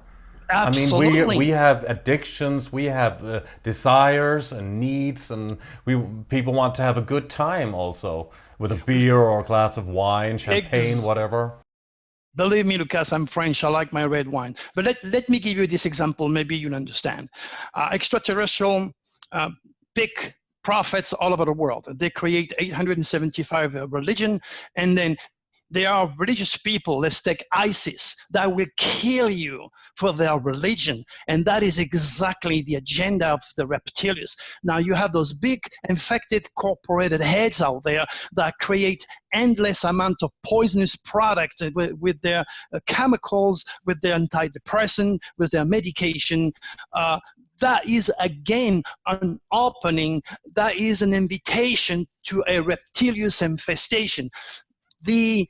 Absolutely. I mean, we have addictions, we have desires and needs, and people want to have a good time also, with a beer or a glass of wine, champagne, whatever. Believe me, Lucas, I'm French. I like my red wine. But let me give you this example. Maybe you'll understand. Extraterrestrial pick prophets all over the world. They create 875 religion, and then there are religious people, let's take ISIS, that will kill you for their religion. And that is exactly the agenda of the reptilians. Now you have those big infected corporated heads out there that create endless amount of poisonous products with their chemicals, with their antidepressant, with their medication. That is, again, an opening. That is an invitation to a reptilian infestation. The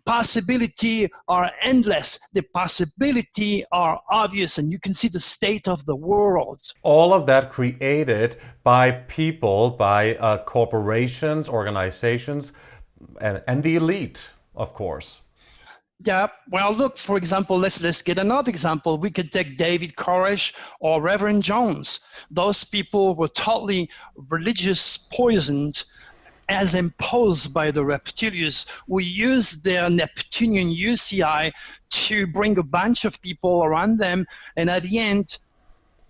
possibility are endless. The possibility are obvious, and you can see the state of the world. All of that created by people, by corporations, organizations, and the elite, of course. Yeah, well, look, for example, let's get another example. We could take David Koresh or Reverend Jones. Those people were totally religious poisoned, as imposed by the reptilians, who use their Neptunian UCI to bring a bunch of people around them, and at the end,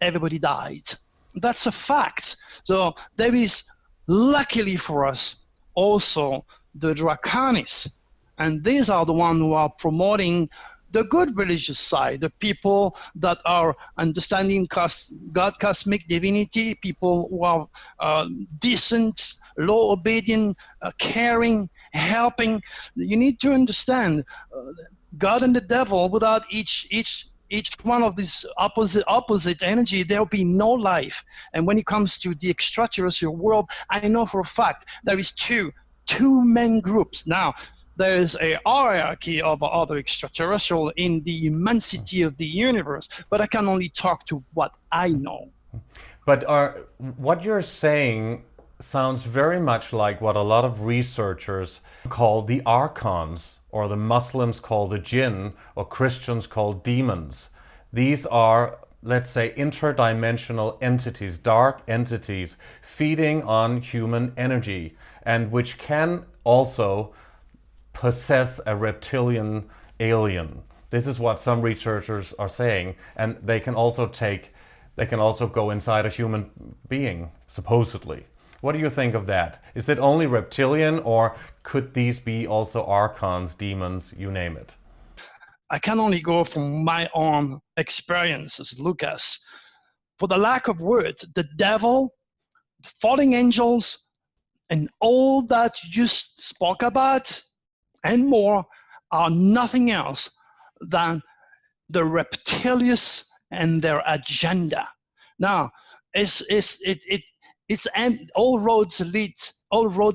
everybody died. That's a fact. So there is, luckily for us, also the Draconis, and these are the ones who are promoting the good religious side, the people that are understanding God, cosmic divinity, people who are decent, law obedient, caring, helping. You need to understand God and the devil. Without each one of these opposite energy, there will be no life. And when it comes to the extraterrestrial world, I know for a fact there is two main groups. Now, there is a hierarchy of other extraterrestrial in the immensity of the universe, but I can only talk to what I know. But what you're saying sounds very much like what a lot of researchers call the archons, or the Muslims call the jinn, or Christians call demons. These are, let's say, interdimensional entities, dark entities, feeding on human energy, and which can also possess a reptilian alien. This is what some researchers are saying, and they can also go inside a human being, supposedly. What do you think of that? Is it only reptilian, or could these be also archons, demons, you name it? I can only go from my own experiences, Lucas. For the lack of words, the devil, falling angels, and all that you just spoke about and more are nothing else than the reptilians and their agenda. Now, all road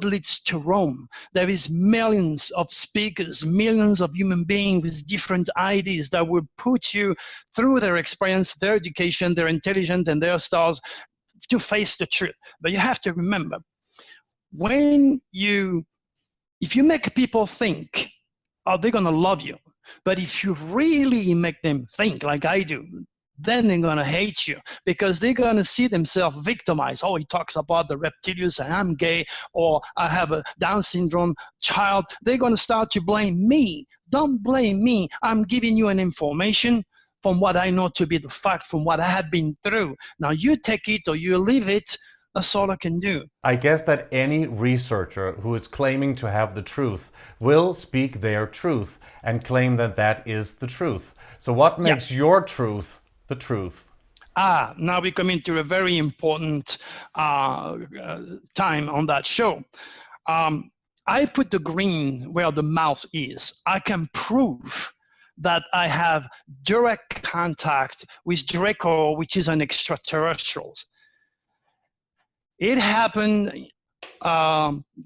leads to Rome. There is millions of speakers, millions of human beings with different ideas that will put you through their experience, their education, their intelligence, and their stars to face the truth. But you have to remember, if you make people think, oh, they're gonna love you. But if you really make them think like I do, then they're going to hate you, because they're going to see themselves victimized. Oh, he talks about the reptilians and I'm gay, or I have a Down syndrome child. They're going to start to blame me. Don't blame me. I'm giving you an information from what I know to be the fact, from what I have been through. Now you take it or you leave it. That's all I can do. I guess that any researcher who is claiming to have the truth will speak their truth and claim that that is the truth. So what makes your truth the truth? Now we come into a very important time on that show. I put the green where the mouth is. I can prove that I have direct contact with DRACO, which is an extraterrestrial. It happened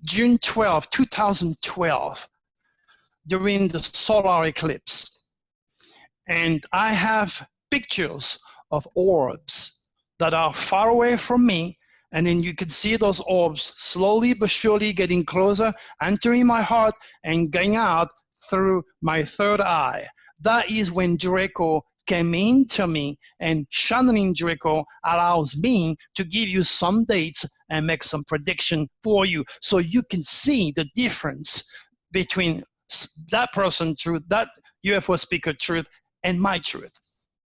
June 12, 2012, during the solar eclipse. And I have pictures of orbs that are far away from me, and then you can see those orbs slowly but surely getting closer, entering my heart and going out through my third eye. That is when DRACO came into me, and channeling DRACO allows me to give you some dates and make some prediction for you, so you can see the difference between that person's truth, that UFO speaker truth, and my truth.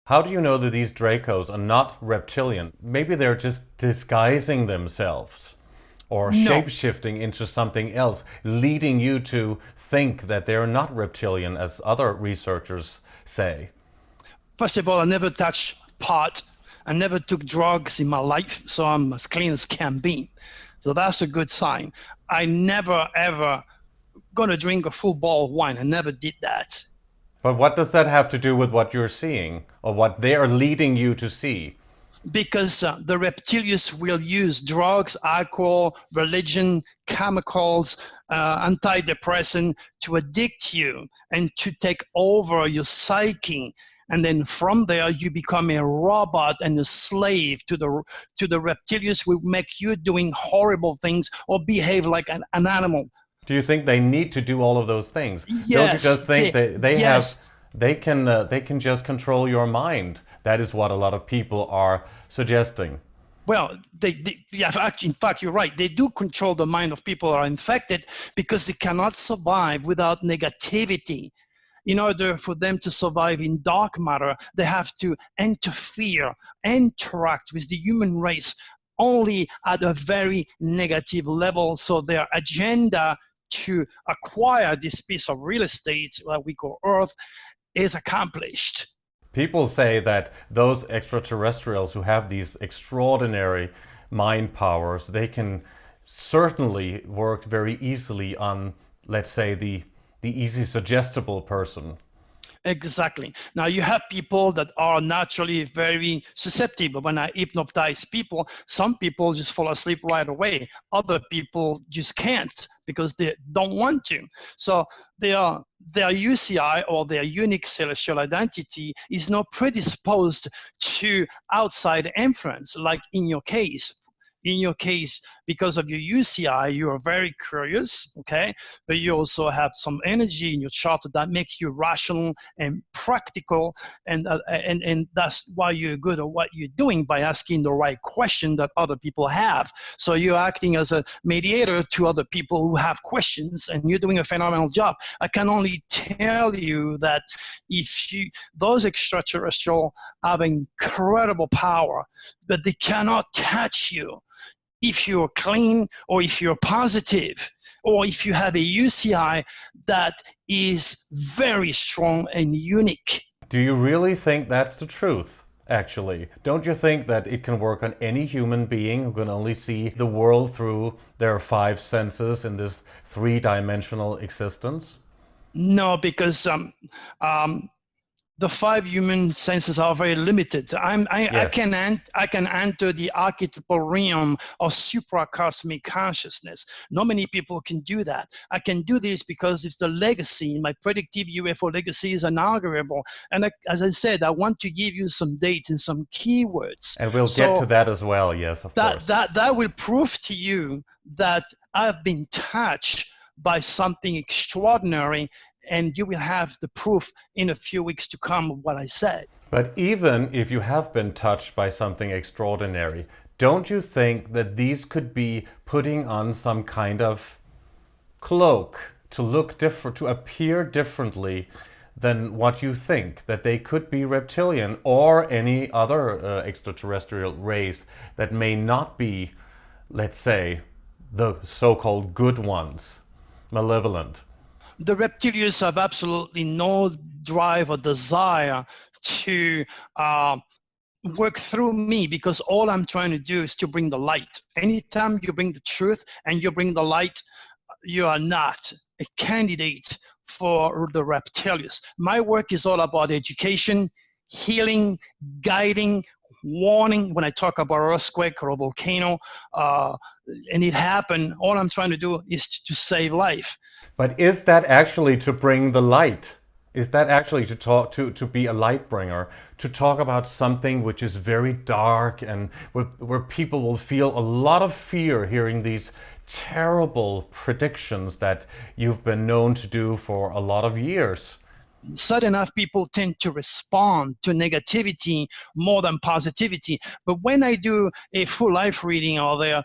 How do you know that these Dracos are not reptilian? Maybe they're just disguising themselves or shape-shifting into something else, leading you to think that they're not reptilian, as other researchers say. First of all, I never touched pot. I never took drugs in my life, so I'm as clean as can be. So that's a good sign. I never, ever gonna drink a full bottle of wine. I never did that. But what does that have to do with what you're seeing, or what they are leading you to see? Because the reptilians will use drugs, alcohol, religion, chemicals, antidepressant to addict you and to take over your psyche. And then from there, you become a robot and a slave to the reptilians, will make you doing horrible things or behave like an animal. Do you think they need to do all of those things? Yes. Don't you just think Yes. they can just control your mind? That is what a lot of people are suggesting. Well, in fact, you're right. They do control the mind of people who are infected, because they cannot survive without negativity. In order for them to survive in dark matter, they have to interact with the human race only at a very negative level. So their agenda to acquire this piece of real estate that we call Earth is accomplished. People say that those extraterrestrials who have these extraordinary mind powers, they can certainly work very easily on, let's say, the easy suggestible person. Exactly. Now you have people that are naturally very susceptible. When I hypnotize people, some people just fall asleep right away. Other people just can't because they don't want to. So their UCI, or their unique celestial identity, is not predisposed to outside influence, like in your case. In your case, because of your UCI, you are very curious, okay? But you also have some energy in your chart that makes you rational and practical, and that's why you're good at what you're doing, by asking the right question that other people have. So you're acting as a mediator to other people who have questions, and you're doing a phenomenal job. I can only tell you that those extraterrestrial have incredible power, but they cannot touch you if you're clean, or if you're positive, or if you have a UCI that is very strong and unique. Do you really think that's the truth, actually? Don't you think that it can work on any human being who can only see the world through their 5 senses in this 3-dimensional existence? No, because the 5 human senses are very limited. Yes. I can enter the archetypal realm of supracosmic consciousness. Not many people can do that. I can do this because it's the legacy. My predictive UFO legacy is inaugurable. And as I said, I want to give you some dates and some keywords. And we'll get to that as well, yes, of course. That will prove to you that I've been touched by something extraordinary, and you will have the proof in a few weeks to come of what I said. But even if you have been touched by something extraordinary, don't you think that these could be putting on some kind of cloak to look different, to appear differently than what you think? That they could be reptilian or any other extraterrestrial race that may not be, let's say, the so-called good ones, malevolent. The reptilians have absolutely no drive or desire to work through me, because all I'm trying to do is to bring the light. Anytime you bring the truth and you bring the light, you are not a candidate for the reptilians. My work is all about education, healing, guiding, warning. When I talk about earthquake or a volcano and it happened, all I'm trying to do is to save life. But is that actually to bring the light? Is that actually to talk to be a light bringer, to talk about something which is very dark and where people will feel a lot of fear hearing these terrible predictions that you've been known to do for a lot of years? Sudden enough, people tend to respond to negativity more than positivity. But when I do a full life reading or there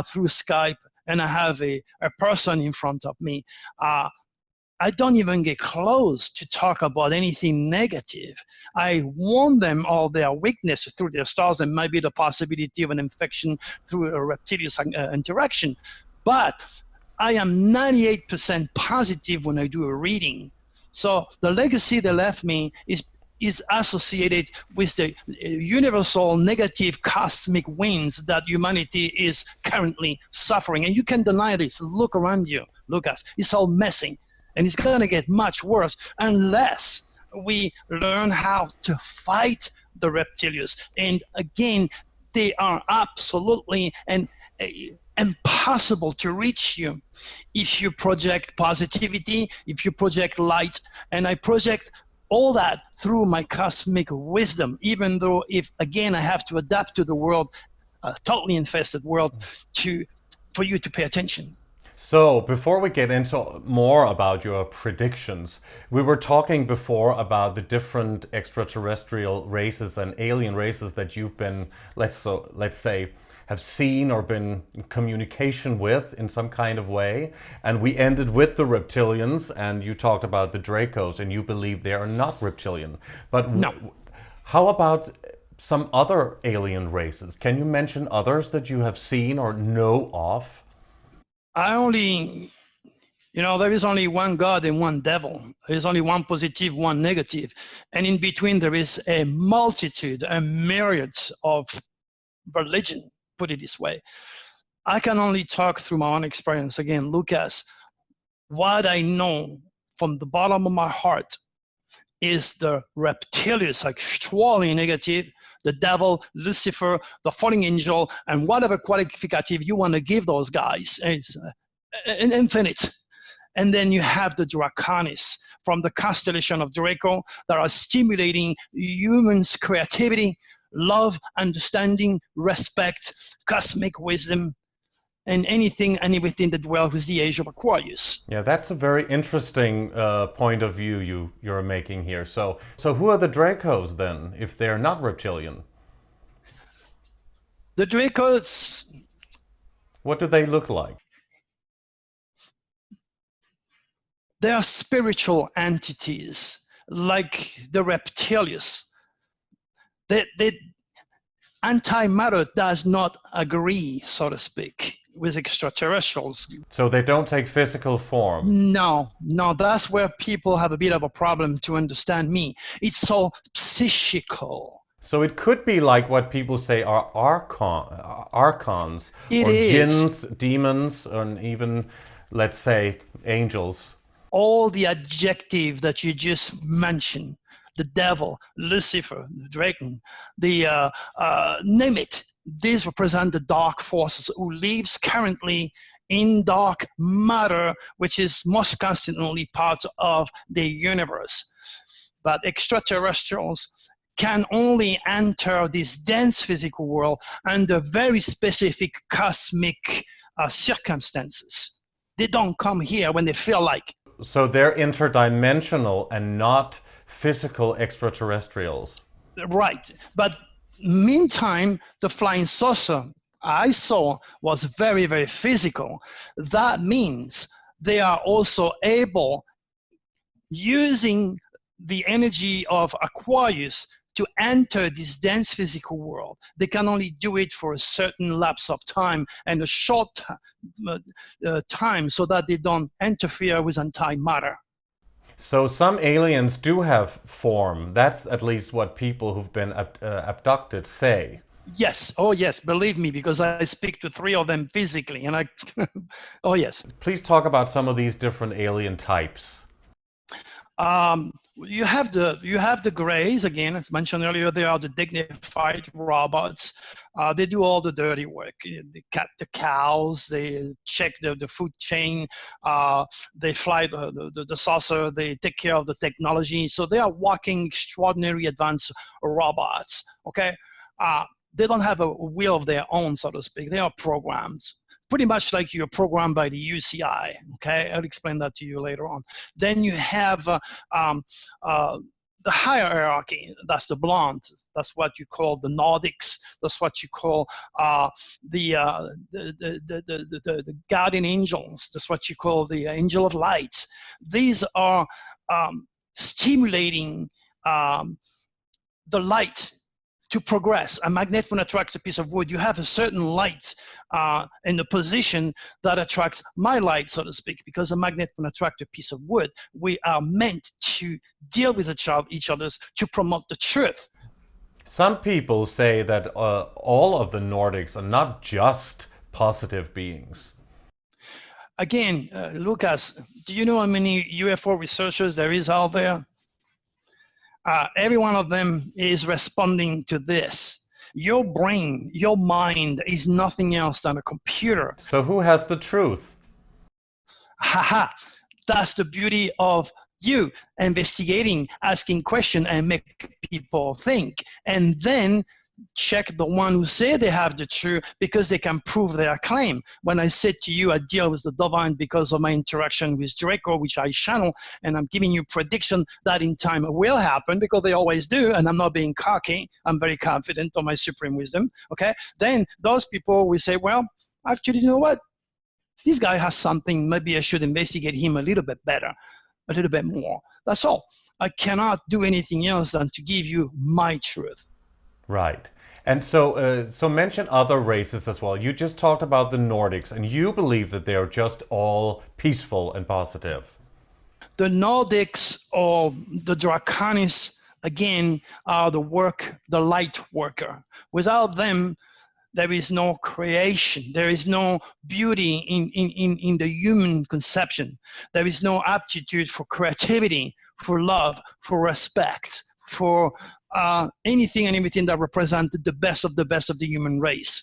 through Skype, and I have a person in front of me, I don't even get close to talk about anything negative. I warn them of their weakness through their stars and maybe the possibility of an infection through a reptilian interaction. But I am 98% positive when I do a reading. So the legacy they left me is associated with the universal negative cosmic winds that humanity is currently suffering. And you can deny this. Look around you, Lucas. It's all messing. And it's going to get much worse unless we learn how to fight the reptilians. And again, they are absolutely impossible to reach you if you project positivity, if you project light. And I project all that through my cosmic wisdom, even though I have to adapt to the world, a totally infested world, for you to pay attention. So, before we get into more about your predictions, we were talking before about the different extraterrestrial races and alien races that you've been, let's say, have seen or been in communication with in some kind of way. And we ended with the reptilians, and you talked about the DRACOs, and you believe they are not reptilian. But no. How about some other alien races? Can you mention others that you have seen or know of? there is only one God and one devil. There's only one positive, one negative. And in between there is a multitude, a myriad of religion, put it this way. I can only talk through my own experience. Again, Lucas, what I know from the bottom of my heart is the reptilians, like strongly negative, the devil, Lucifer, the falling angel, and whatever qualificative you want to give those guys. It's infinite. And then you have the draconis from the constellation of Draco that are stimulating humans' creativity, love, understanding, respect, cosmic wisdom, and anything and everything that dwells with the age of Aquarius. Yeah, that's a very interesting point of view you're making here. So who are the Dracos then, if they're not reptilian? The Dracos, What do they look like? they are spiritual entities, like the reptilians. Antimatter does not agree, so to speak, with extraterrestrials. So they don't take physical form? No, that's where people have a bit of a problem to understand me. It's so psychical. So it could be like what people say are archons, It or is. jinns, demons, and even, let's say, angels. All the adjectives that you just mentioned, the devil, Lucifer, the dragon, name it, these represent the dark forces who lives currently in dark matter, which is most constantly part of the universe. But extraterrestrials can only enter this dense physical world under very specific cosmic circumstances. They don't come here when they feel like. So they're interdimensional and not physical extraterrestrials. Right. But meantime, the flying saucer I saw was very, very physical. That means they are also able, using the energy of Aquarius, to enter this dense physical world. They can only do it for a certain lapse of time and a short time, so that they don't interfere with antimatter. So some aliens do have form. That's at least what people who've been abducted say. Yes. Oh, yes. Believe me, because I speak to 3 of them physically, and I. Oh, yes. Please talk about some of these different alien types. You have the grays, again, as mentioned earlier. They are the dignified robots. They do all the dirty work. They cut the cows, they check the food chain, they fly the saucer, they take care of the technology. So they are walking extraordinary advanced robots. Okay, they don't have a will of their own, so to speak. They are programs, pretty much like you're programmed by the UCI. Okay, I'll explain that to you later on. Then you have the hierarchy. That's the blonde. That's what you call the Nordics. That's what you call the guardian angels. That's what you call the angel of light. These are stimulating the light to progress. A magnet will attract a piece of wood. You have a certain light in the position that attracts my light, so to speak, because a magnet will attract a piece of wood. We are meant to deal with each other to promote the truth. Some people say that all of the Nordics are not just positive beings. Again, Lucas, do you know how many UFO researchers there is out there? Every one of them is responding to this. Your brain, your mind is nothing else than a computer. So who has the truth? Haha, that's the beauty of you investigating, asking questions, and make people think. And then check the one who say they have the truth, because they can prove their claim. When I said to you I deal with the divine because of my interaction with Draco, which I channel, and I'm giving you prediction that in time it will happen, because they always do, and I'm not being cocky, I'm very confident of my supreme wisdom. Okay, then those people will say, well, actually, you know what, this guy has something, maybe I should investigate him a little bit better, a little bit more. That's all. I cannot do anything else than to give you my truth. Right. And so mention other races as well. You just talked about the Nordics, and you believe that they are just all peaceful and positive. The Nordics, or the Draconis, again, are the light worker. Without them, There is no creation. There is no beauty in the human conception. There is no aptitude for creativity, for love, for respect, for anything and everything that represents the best of the human race.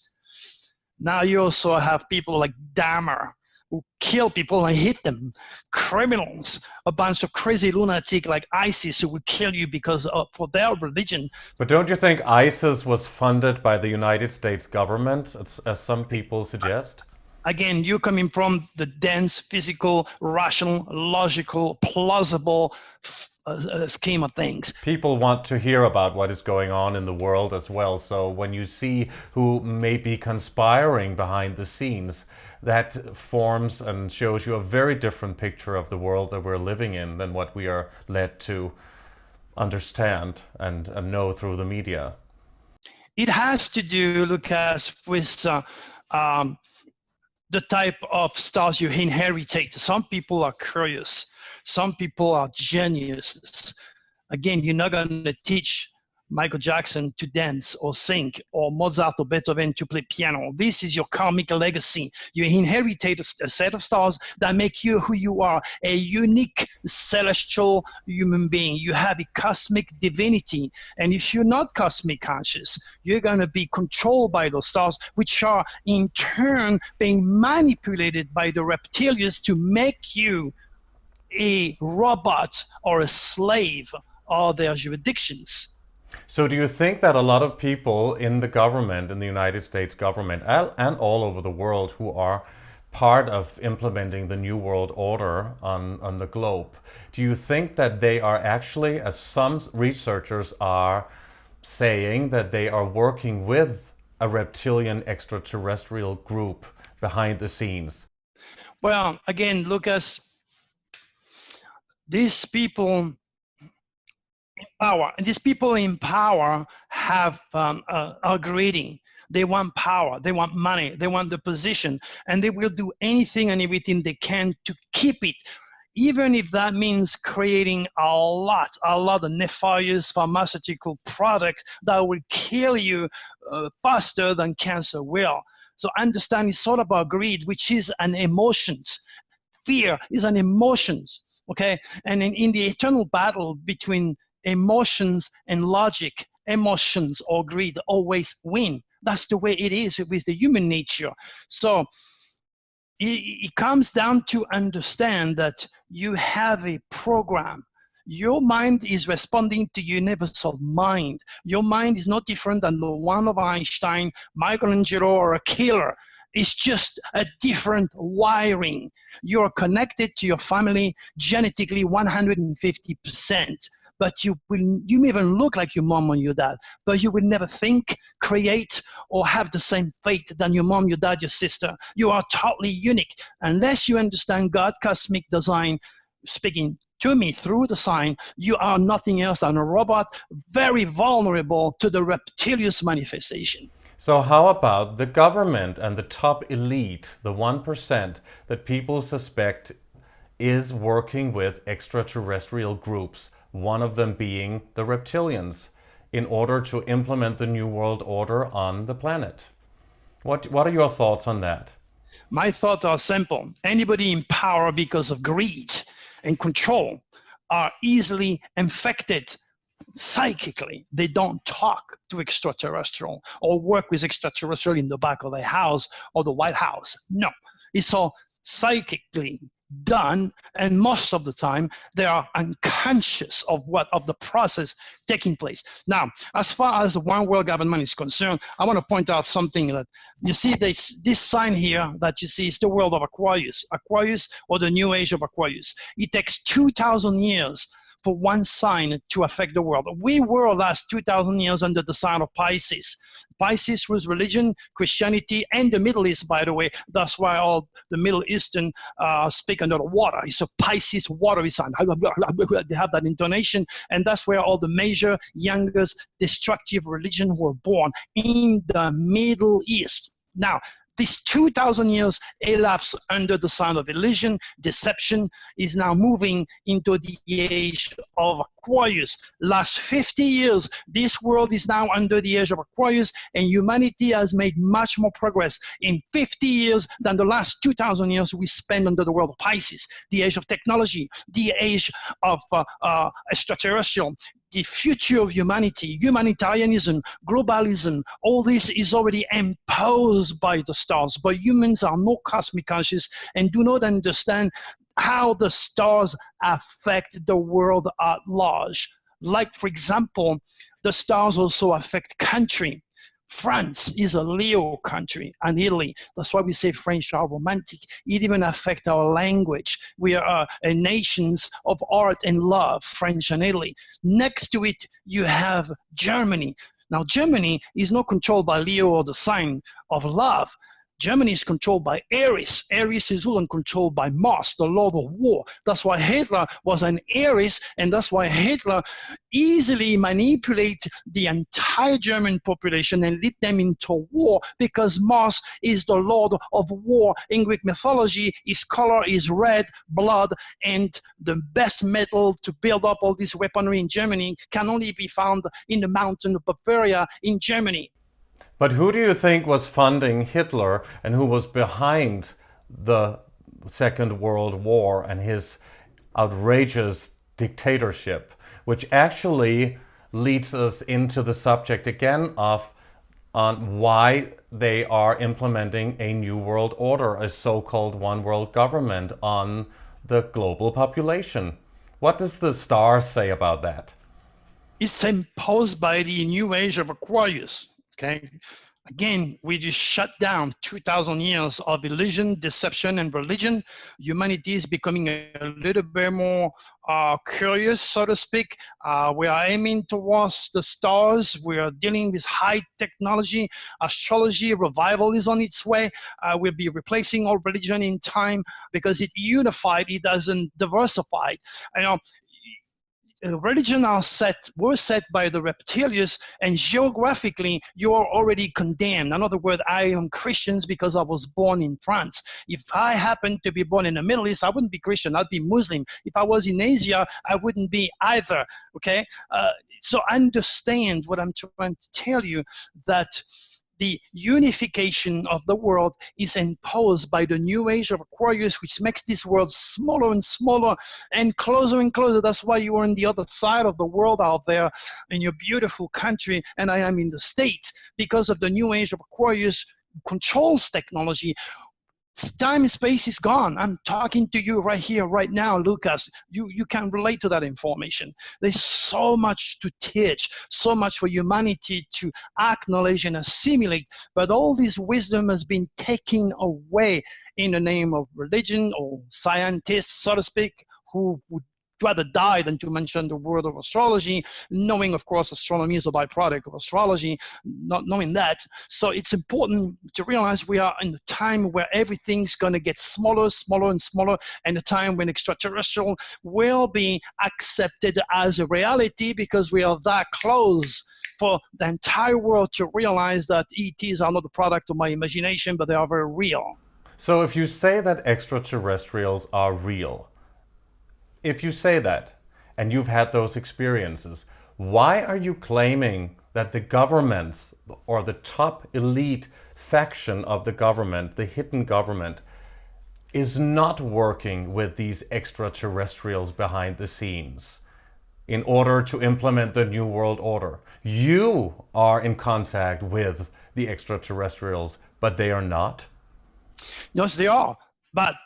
Now you also have people like Dahmer, who kill people and hit them, criminals, a bunch of crazy lunatic like ISIS who will kill you because for their religion. But don't you think ISIS was funded by the United States government, as some people suggest? Again, you're coming from the dense, physical, rational, logical, plausible scheme of things. People want to hear about what is going on in the world as well. So when you see who may be conspiring behind the scenes, that forms and shows you a very different picture of the world that we're living in than what we are led to understand and know through the media. It has to do, Lucas, with the type of stars you inherit. Some people are curious. Some people are geniuses. Again, you're not going to teach Michael Jackson to dance or sing, or Mozart or Beethoven to play piano. This is your karmic legacy. You inherited a set of stars that make you who you are, a unique celestial human being. You have a cosmic divinity. And if you're not cosmic conscious, you're going to be controlled by those stars, which are in turn being manipulated by the reptilians to make you a robot or a slave of their jurisdictions. So do you think that a lot of people in the government, in the United States government, and all over the world who are part of implementing the New World Order on the globe, do you think that they are actually, as some researchers are saying, that they are working with a reptilian extraterrestrial group behind the scenes? Well, again, Lucas, these people in power have are greedy. They want power, they want money, they want the position, and they will do anything and everything they can to keep it, even if that means creating a lot of nefarious pharmaceutical products that will kill you faster than cancer will. So understand, it's all about greed, which is an emotions. Fear is an emotions, okay? And in the eternal battle between emotions and logic, emotions or greed always win. That's the way it is with the human nature. So it comes down to understand that you have a program. Your mind is responding to universal mind. Your mind is not different than the one of Einstein, Michelangelo, or a killer. It's just a different wiring. You're connected to your family genetically 150%. But you may even look like your mom or your dad, but you will never think, create, or have the same fate than your mom, your dad, your sister. You are totally unique. Unless you understand God, cosmic design, speaking to me through the sign, you are nothing else than a robot, very vulnerable to the reptilian manifestation. So how about the government and the top elite, the 1% that people suspect is working with extraterrestrial groups, one of them being the reptilians, in order to implement the New World Order on the planet? What are your thoughts on that? My thoughts are simple. Anybody in power because of greed and control are easily infected psychically. They don't talk to extraterrestrial or work with extraterrestrial in the back of their house or the White House. No, it's all psychically done, and most of the time they are unconscious of the process taking place. Now, as far as the one world government is concerned, I want to point out something that you see. This sign here that you see is the world of Aquarius, or the new age of Aquarius. It takes 2,000 years for one sign to affect the world. We were last 2,000 years under the sign of Pisces. Pisces was religion, Christianity, and the Middle East, by the way. That's why all the Middle Eastern speak under the water. It's a Pisces watery sign. They have that intonation, and that's where all the major, youngest, destructive religions were born, in the Middle East. Now, this 2,000 years elapsed under the sign of illusion, deception, is now moving into the age of Aquarius. Last 50 years, this world is now under the age of Aquarius, and humanity has made much more progress in 50 years than the last 2,000 years we spent under the world of Pisces, the age of technology, the age of extraterrestrial. The future of humanity, humanitarianism, globalism, all this is already imposed by the stars. But humans are no cosmic conscious and do not understand how the stars affect the world at large. Like, for example, the stars also affect country. France is a Leo country, and Italy. That's why we say French are romantic. It even affects our language. We are a nations of art and love, French and Italy. Next to it, you have Germany. Now, Germany is not controlled by Leo or the sign of love. Germany is controlled by Aries. Aries is ruled and controlled by Mars, the lord of war. That's why Hitler was an Aries, and that's why Hitler easily manipulated the entire German population and lead them into war, because Mars is the lord of war. In Greek mythology, his color is red, blood, and the best metal to build up all this weaponry in Germany can only be found in the mountain of Bavaria in Germany. But who do you think was funding Hitler and who was behind the Second World War and his outrageous dictatorship, which actually leads us into the subject again of on why they are implementing a new world order, a so-called one world government on the global population. What does the star say about that? It's imposed by the new age of Aquarius. Okay. Again, we just shut down 2,000 years of illusion, deception, and religion. Humanity is becoming a little bit more curious, so to speak. We are aiming towards the stars. We are dealing with high technology. Astrology revival is on its way. We'll be replacing all religion in time because it unified, it doesn't diversify. You know, religion were set by the reptilians, and geographically you are already condemned. In other words, I am Christian because I was born in France. If I happened to be born in the Middle East, I wouldn't be Christian, I'd be Muslim. If I was in Asia, I wouldn't be either. Okay, so understand what I'm trying to tell you, that the unification of the world is imposed by the new age of Aquarius, which makes this world smaller and smaller and closer. That's why you are on the other side of the world out there in your beautiful country, and I am in the States, because of the new age of Aquarius controls technology. Time and space is gone. I'm talking to you right here, right now, Lucas. You can relate to that information. There's so much to teach, so much for humanity to acknowledge and assimilate, but all this wisdom has been taken away in the name of religion or scientists, so to speak, who would rather die than to mention the word of astrology, knowing, of course, astronomy is a byproduct of astrology, not knowing that. So it's important to realize we are in a time where everything's going to get smaller, smaller, and smaller, and a time when extraterrestrial will be accepted as a reality, because we are that close for the entire world to realize that ETs are not the product of my imagination, but they are very real. So if you say that extraterrestrials are real, if you say that, and you've had those experiences, why are you claiming that the governments or the top elite faction of the government, the hidden government, is not working with these extraterrestrials behind the scenes in order to implement the New World Order? You are in contact with the extraterrestrials, but they are not? Yes, they are. But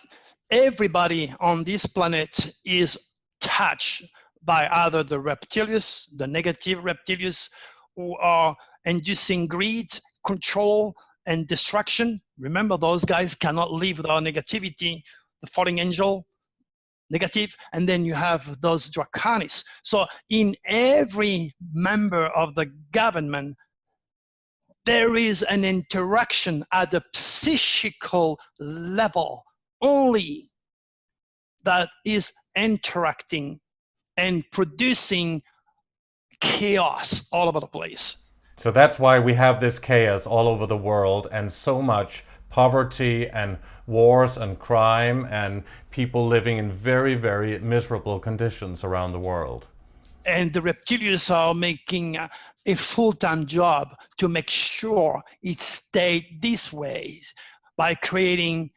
everybody on this planet is touched by either the reptilians, the negative reptilians, who are inducing greed, control, and destruction. Remember, those guys cannot live without negativity. The falling angel, negative, and then you have those draconis. So in every member of the government, there is an interaction at the psychical level only that is interacting and producing chaos all over the place. So that's why we have this chaos all over the world, and so much poverty and wars and crime and people living in very, very miserable conditions around the world. And the reptilians are making a full-time job to make sure it stayed this way by creating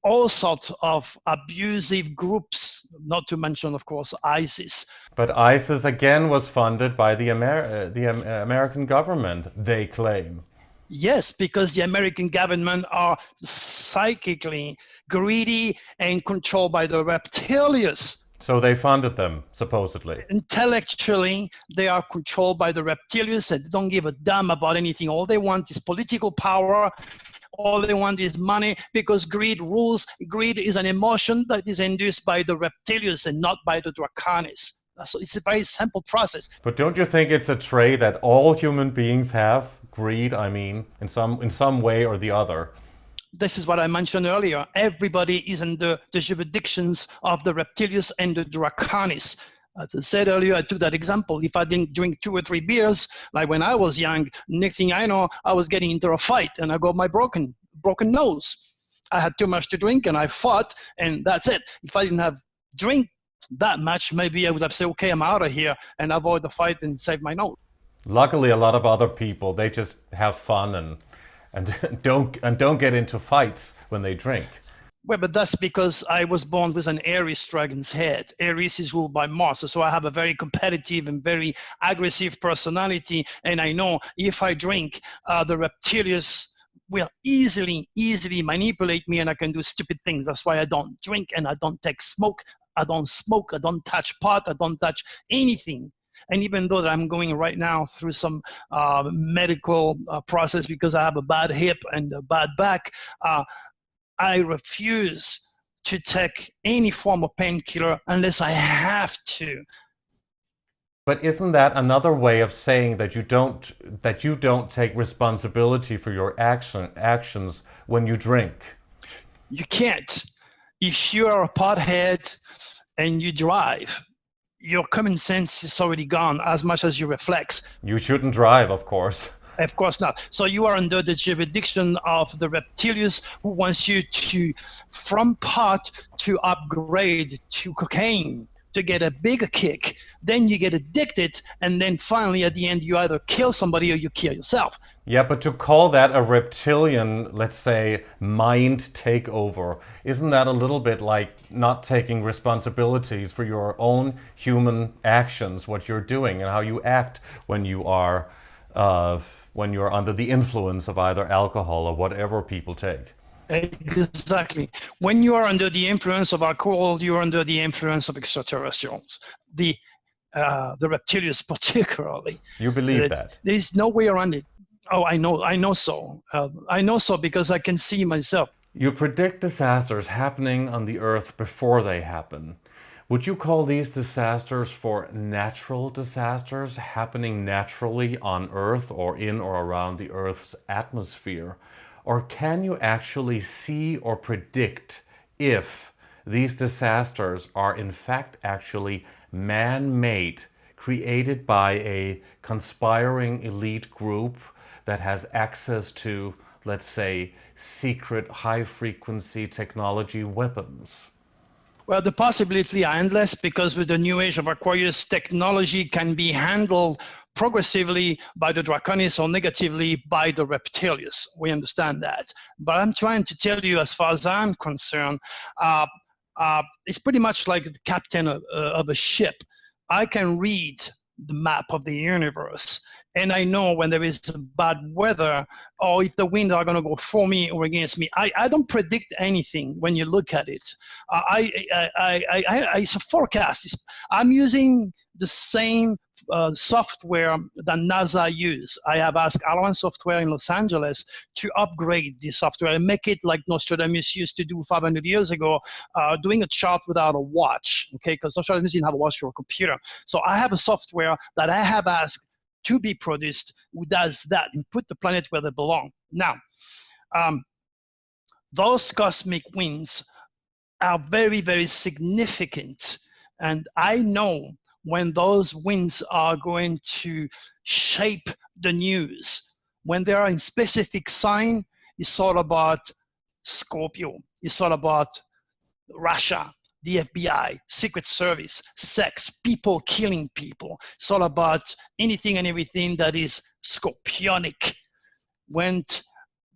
all sorts of abusive groups, not to mention, of course, ISIS. But ISIS again was funded by the American government, they claim. Yes, because the American government are psychically greedy and controlled by the reptilians. So they funded them, supposedly. Intellectually, they are controlled by the reptilians and don't give a damn about anything. All they want is political power. All they want is money, because greed rules. Greed is an emotion that is induced by the reptilians and not by the draconis. So it's a very simple process. But don't you think it's a trait that all human beings have? Greed, I mean, in some way or the other. This is what I mentioned earlier. Everybody is under the jurisdictions of the reptilians and the draconis. As I said earlier, I took that example. If I didn't drink 2 or 3 beers, like when I was young, next thing I know, I was getting into a fight and I got my broken nose. I had too much to drink and I fought, and that's it. If I didn't have drink that much, maybe I would have said, okay, I'm out of here and avoid the fight and save my nose. Luckily, a lot of other people, they just have fun and don't get into fights when they drink. Well, but that's because I was born with an Aries dragon's head. Aries is ruled by Mars, so I have a very competitive and very aggressive personality. And I know if I drink, the reptilians will easily manipulate me, and I can do stupid things. That's why I don't drink and I don't take smoke. I don't smoke. I don't touch pot. I don't touch anything. And even though I'm going right now through some medical process because I have a bad hip and a bad back, I refuse to take any form of painkiller unless I have to. But isn't that another way of saying that you don't take responsibility for your actions when you drink? You can't. If you are a pothead and you drive, your common sense is already gone as much as your reflex. You shouldn't drive, of course. Of course not. So you are under the jurisdiction of the reptilians, who wants you to, from pot to upgrade to cocaine, to get a bigger kick. Then you get addicted, and then finally at the end you either kill somebody or you kill yourself. Yeah, but to call that a reptilian, let's say, mind takeover, isn't that a little bit like not taking responsibilities for your own human actions, what you're doing and how you act when you're under the influence of either alcohol or whatever people take? Exactly. When you are under the influence of alcohol, you are under the influence of extraterrestrials. The reptilians particularly. You believe that? There is no way around it. Oh, I know so. I know so because I can see myself. You predict disasters happening on the Earth before they happen. Would you call these disasters for natural disasters happening naturally on Earth or in or around the Earth's atmosphere? Or can you actually see or predict if these disasters are in fact actually man-made, created by a conspiring elite group that has access to, let's say, secret high-frequency technology weapons? Well, the possibilities are endless because with the new age of Aquarius, technology can be handled progressively by the draconis or negatively by the reptilians. We understand that. But I'm trying to tell you, as far as I'm concerned, it's pretty much like the captain of a ship. I can read the map of the universe, and I know when there is bad weather or if the winds are going to go for me or against me. I don't predict anything when you look at it. It's a forecast. I'm using the same software that NASA use. I have asked Alien Software in Los Angeles to upgrade the software and make it like Nostradamus used to do 500 years ago, doing a chart without a watch, okay? Because Nostradamus didn't have a watch or a computer. So I have a software that I have asked to be produced who does that and put the planet where they belong. Now, those cosmic winds are very, very significant. And I know when those winds are going to shape the news. When they are in specific sign, it's all about Scorpio. It's all about Russia. the FBI, Secret Service, sex, people killing people. It's all about anything and everything that is scorpionic. When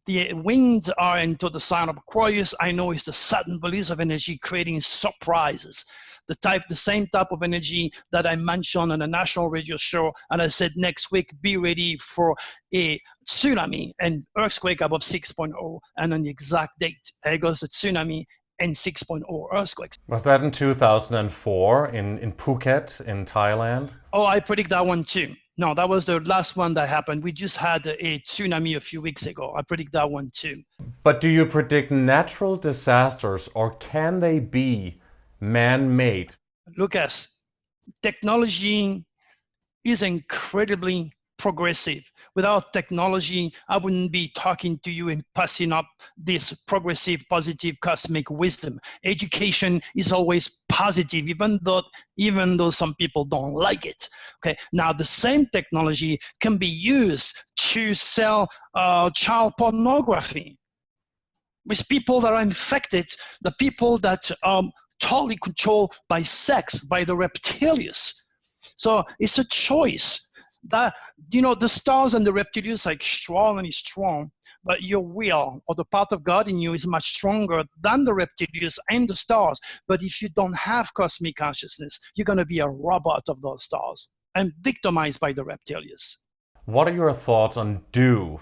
the winds are into the sign of Aquarius, I know it's the sudden release of energy creating surprises. The same type of energy that I mentioned on a national radio show, and I said next week, be ready for a tsunami and earthquake above 6.0, and on the exact date, there goes the tsunami and 6.0 earthquakes. Was that in 2004 in Phuket, in Thailand? Oh, I predict that one too. No, that was the last one that happened. We just had a tsunami a few weeks ago. I predict that one too. But do you predict natural disasters, or can they be man-made? Lucas, technology is incredibly progressive. Without technology, I wouldn't be talking to you and passing up this progressive, positive, cosmic wisdom. Education is always positive, even though some people don't like it. Okay. Now, the same technology can be used to sell child pornography with people that are infected, the people that totally controlled by sex, by the reptilians. So it's a choice. That, the stars and the reptilians are extraordinarily strong, but your will, or the part of God in you, is much stronger than the reptilians and the stars. But if you don't have cosmic consciousness, you're going to be a robot of those stars and victimized by the reptilians. What are your thoughts on DO,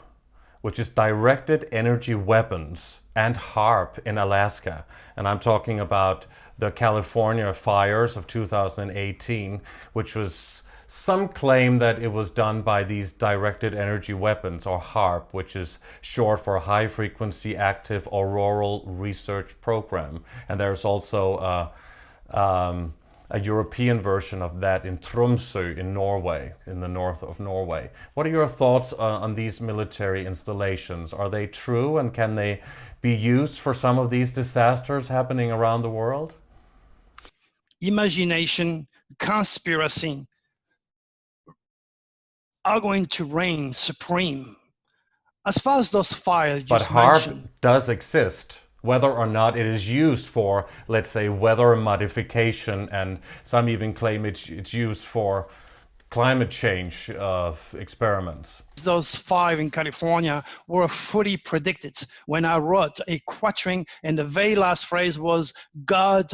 which is directed energy weapons, and HAARP in Alaska? And I'm talking about the California fires of 2018, which was some claim that it was done by these directed energy weapons, or HAARP, which is short for High Frequency Active Auroral Research Program. And there's also a European version of that in Tromsø in Norway, in the north of Norway. What are your thoughts on these military installations? Are they true, and can they be used for some of these disasters happening around the world? Imagination, conspiracy are going to reign supreme. As far as those fires but just HAARP mentioned, does exist, whether or not it is used for, let's say, weather modification, and some even claim it's used for climate change experiments. those 5 in California were fully predicted. When I wrote a quatrain, and the very last phrase was, God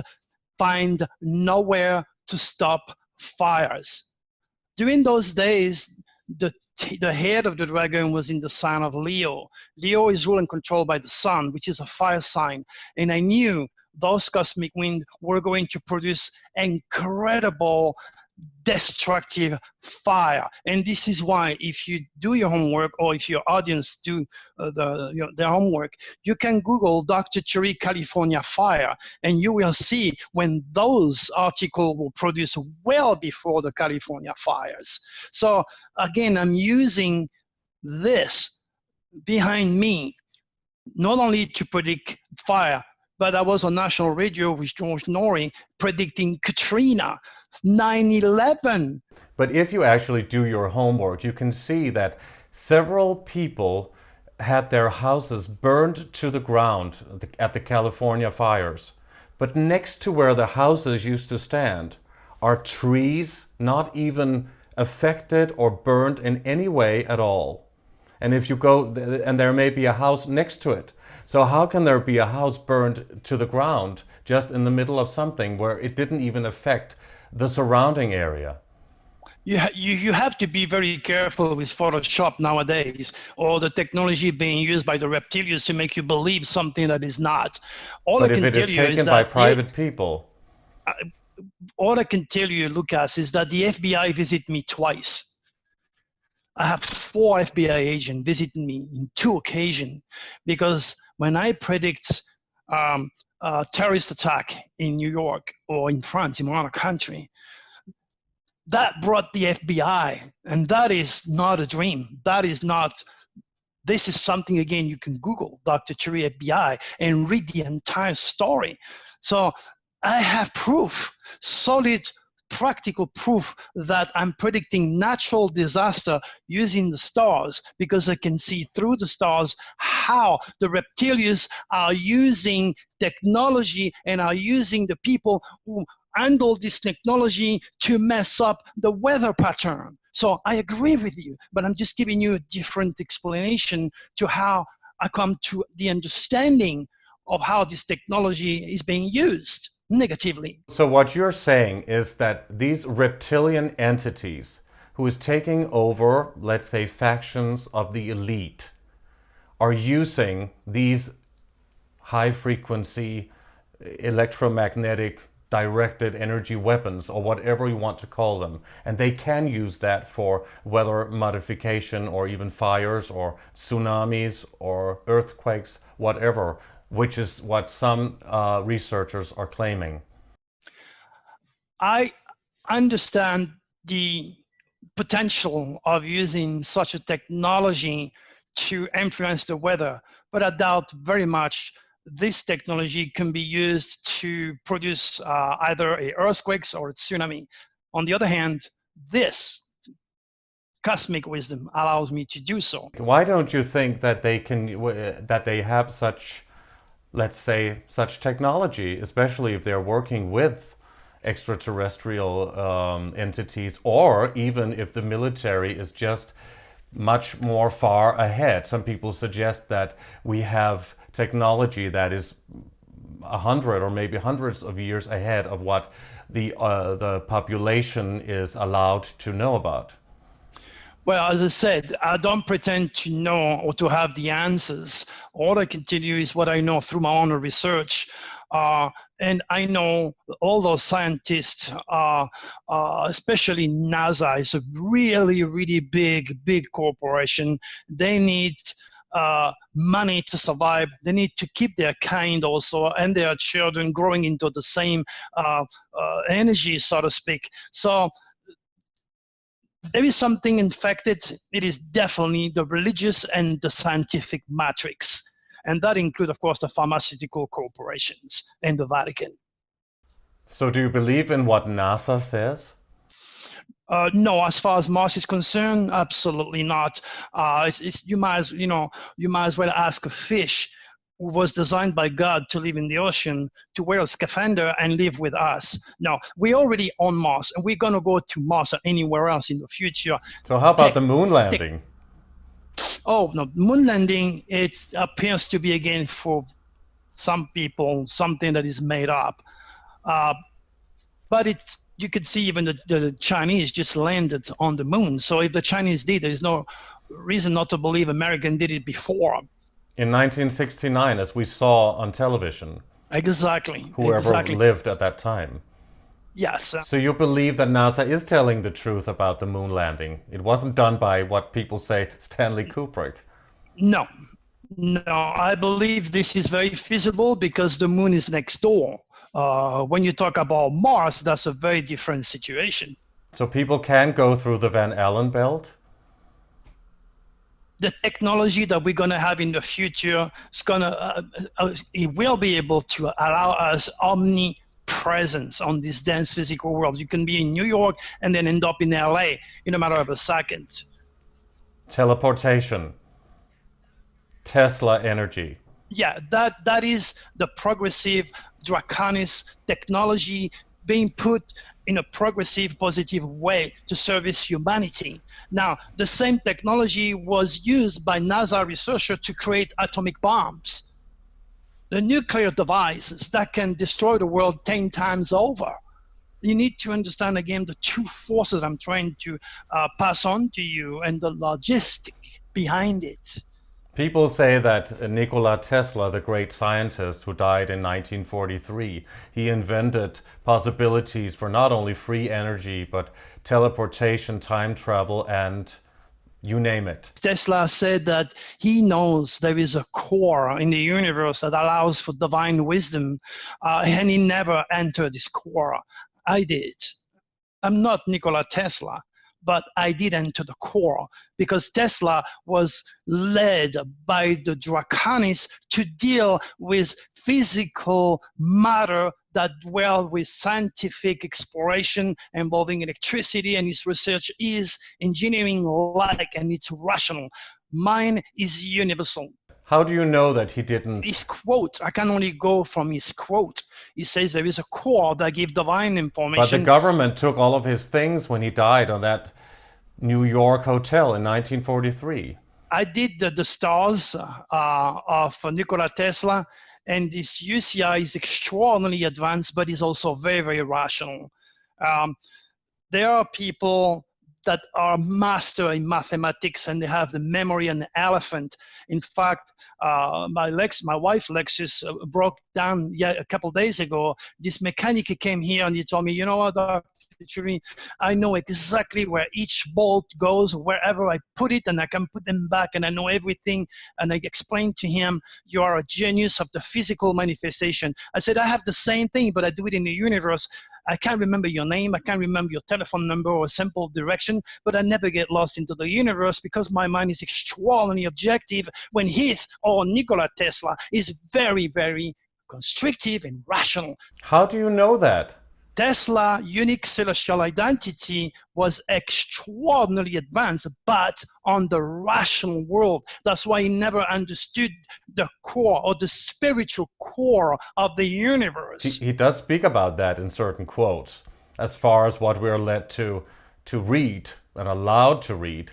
find nowhere to stop fires. During those days, the head of the dragon was in the sign of Leo. Leo is ruled and controlled by the sun, which is a fire sign. And I knew those cosmic winds were going to produce incredible destructive fire. And this is why, if you do your homework, or if your audience do their homework, you can Google Dr. Turi California fire, and you will see when those articles were produced well before the California fires. So again, I'm using this behind me not only to predict fire, but I was on national radio with George Norrie predicting Katrina, 9/11. But if you actually do your homework, you can see that several people had their houses burned to the ground at the California fires. But next to where the houses used to stand are trees not even affected or burned in any way at all. And if you go, and there may be a house next to it. So how can there be a house burned to the ground just in the middle of something where it didn't even affect the surrounding area? You have to be very careful with Photoshop nowadays, or the technology being used by the reptilians to make you believe something that is not. But if it is taken by private people? All I can tell you, Lucas, is that the FBI visited me twice. I have 4 FBI agents visiting me in 2 occasions, because when I predict a terrorist attack in New York or in France, in another country, that brought the FBI, and that is not a dream. That is not, this is something, again, you can Google Dr. Turi FBI and read the entire story. So I have proof, solid practical proof that I'm predicting natural disaster using the stars, because I can see through the stars how the reptilians are using technology and are using the people who handle this technology to mess up the weather pattern. So I agree with you, but I'm just giving you a different explanation to how I come to the understanding of how this technology is being used negatively. So what you're saying is that these reptilian entities who is taking over, let's say, factions of the elite are using these high frequency electromagnetic directed energy weapons, or whatever you want to call them, and they can use that for weather modification or even fires or tsunamis or earthquakes, whatever, which is what some researchers are claiming. I understand the potential of using such a technology to influence the weather, but I doubt very much this technology can be used to produce either a earthquakes or a tsunami. On the other hand, this cosmic wisdom allows me to do so. Why don't you think that they have such, let's say, such technology, especially if they're working with extraterrestrial entities, or even if the military is just much more far ahead? Some people suggest that we have technology that is 100 or maybe hundreds of years ahead of what the population is allowed to know about. Well, as I said, I don't pretend to know or to have the answers. All I can tell you is what I know through my own research. And I know all those scientists, especially NASA, is a really, really big corporation. They need money to survive. They need to keep their kind also, and their children growing into the same energy, so to speak. So there is something infected. It is definitely the religious and the scientific matrix. And that includes, of course, the pharmaceutical corporations and the Vatican. So do you believe in what NASA says? No, as far as Mars is concerned, absolutely not. You might as well ask a fish who was designed by God to live in the ocean to wear a scaphandre and live with us. No, we're already on Mars, and we're going to go to Mars or anywhere else in the future. So how about the moon landing? Oh, no, moon landing, it appears to be, again, for some people, something that is made up. But you could see even the Chinese just landed on the moon. So if the Chinese did, there's no reason not to believe American did it before. In 1969, as we saw on television. Exactly. Whoever lived at that time. Yes. So you believe that NASA is telling the truth about the moon landing? It wasn't done by, what people say, Stanley Kubrick. No, I believe this is very feasible because the moon is next door. When you talk about Mars, that's a very different situation. So people can go through the Van Allen belt? The technology that we're going to have in the future is it will be able to allow us omnipresence on this dense physical world. You can be in New York and then end up in LA in a matter of a second. Teleportation. Tesla energy. Yeah, that is the progressive Draconis technology being put in a progressive, positive way to service humanity. Now, the same technology was used by NASA researchers to create atomic bombs. The nuclear devices that can destroy the world 10 times over. You need to understand, again, the two forces I'm trying to pass on to you and the logistic behind it. People say that Nikola Tesla, the great scientist who died in 1943, he invented possibilities for not only free energy, but teleportation, time travel, and you name it. Tesla said that he knows there is a core in the universe that allows for divine wisdom, and he never entered this core. I did. I'm not Nikola Tesla, but I did enter the core because Tesla was led by the Draconis to deal with physical matter that dwell with scientific exploration involving electricity, and his research is engineering-like and it's rational. Mine is universal. How do you know that he didn't? His quote, I can only go from his quote. He says there is a core that gives divine information. But the government took all of his things when he died on that New York hotel in 1943. I did the stars of Nikola Tesla, and this UCI is extraordinarily advanced, but is also very, very rational. There are people that are master in mathematics and they have the memory of an elephant. In fact, my wife Lexus broke down a couple days ago. This mechanic came here and he told me, you know what, Turi, I know exactly where each bolt goes, wherever I put it, and I can put them back, and I know everything. And I explained to him, you are a genius of the physical manifestation. I said, I have the same thing, but I do it in the universe. I can't remember your name, I can't remember your telephone number or a simple direction, but I never get lost into the universe because my mind is extraordinarily objective, when Heath or Nikola Tesla is very, very constrictive and rational. How do you know that? Tesla unique celestial identity was extraordinarily advanced, but on the rational world. That's why he never understood the core or the spiritual core of the universe. He does speak about that in certain quotes, as far as what we're led to read and allowed to read.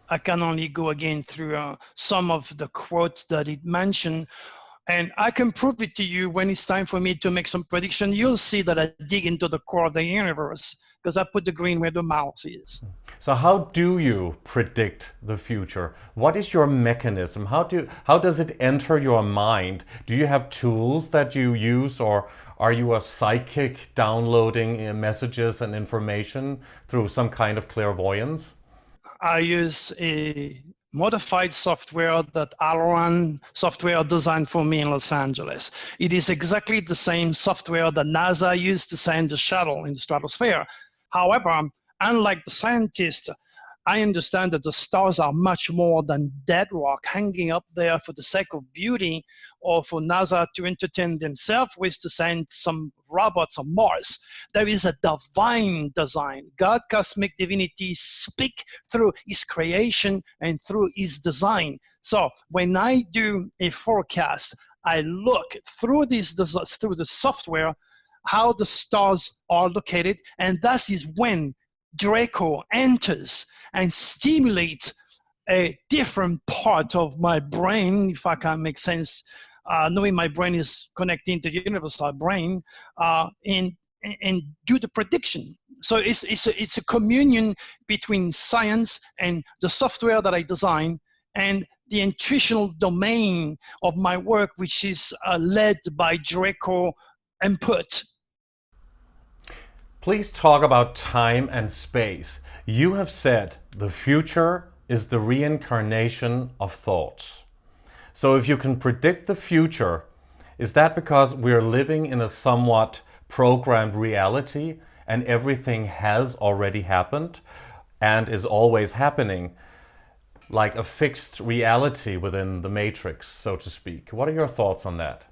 I can only go again through some of the quotes that it mentioned. And I can prove it to you when it's time for me to make some prediction. You'll see that I dig into the core of the universe because I put the green where the mouth is. So how do you predict the future? What is your mechanism? How does it enter your mind? Do you have tools that you use, or are you a psychic downloading messages and information through some kind of clairvoyance? I use a modified software that Alien software designed for me in Los Angeles. It is exactly the same software that NASA used to send the shuttle in the stratosphere. However, unlike the scientists, I understand that the stars are much more than dead rock hanging up there for the sake of beauty, or for NASA to entertain themselves with to send some robots on Mars. There is a divine design. God, cosmic divinity, speak through his creation and through his design. So when I do a forecast, I look through through the software how the stars are located, and that is when DRACO enters and stimulates a different part of my brain, if I can make sense, knowing my brain is connecting to the universal brain, and do the prediction. So it's a communion between science and the software that I design and the intuitional domain of my work, which is led by DRACO input. Please talk about time and space. You have said the future is the reincarnation of thoughts. So if you can predict the future, is that because we're living in a somewhat programmed reality and everything has already happened and is always happening, like a fixed reality within the matrix, so to speak? What are your thoughts on that?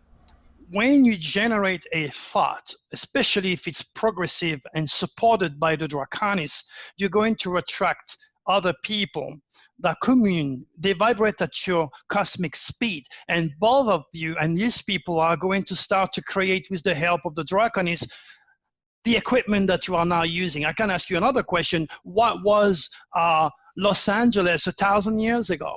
When you generate a thought, especially if it's progressive and supported by the Draconis, you're going to attract other people that commune. They vibrate at your cosmic speed, and both of you and these people are going to start to create, with the help of the Draconis, the equipment that you are now using. I can ask you another question. What was Los Angeles 1,000 years ago?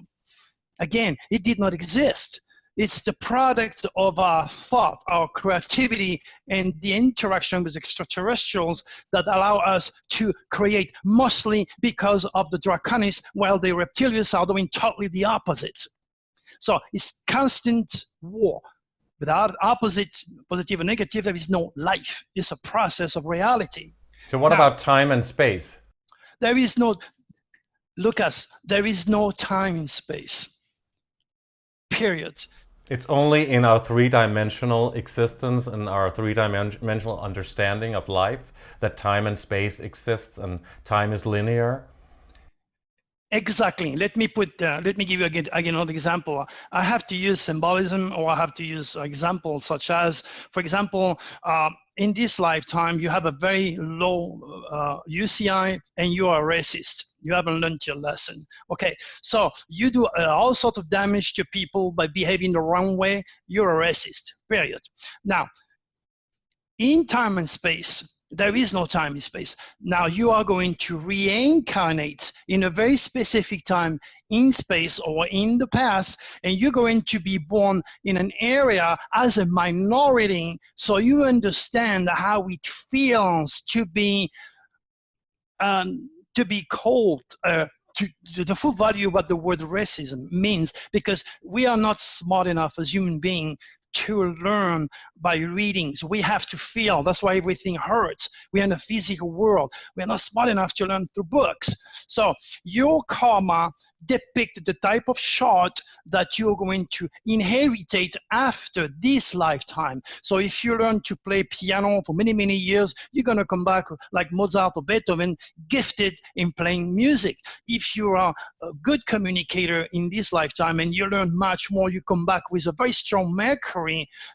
Again, it did not exist. It's the product of our thought, our creativity, and the interaction with extraterrestrials that allow us to create, mostly because of the Draconis, while the Reptilians are doing totally the opposite. So it's constant war. Without opposite, positive and negative, there is no life. It's a process of reality. So what about time and space? There is no, Lucas, there is no time and space. Period. It's only in our three-dimensional existence and our three-dimensional understanding of life that time and space exists and time is linear. Exactly. Let me give you again another example. I have to use symbolism, or I have to use examples such as, for example, in this lifetime, you have a very low UCI and you are a racist. You haven't learned your lesson. Okay, so you do all sorts of damage to people by behaving the wrong way. You're a racist, period. Now, in time and space, there is no time and space. Now you are going to reincarnate in a very specific time in space or in the past, and you're going to be born in an area as a minority, so you understand how it feels to be called to the full value of what the word racism means, because we are not smart enough as human beings to learn by readings. We have to feel. That's why everything hurts. We're in a physical world. We're not smart enough to learn through books. So your karma depicts the type of chart that you're going to inherit after this lifetime. So if you learn to play piano for many, many years, you're going to come back like Mozart or Beethoven, gifted in playing music. If you are a good communicator in this lifetime and you learn much more, you come back with a very strong Mercury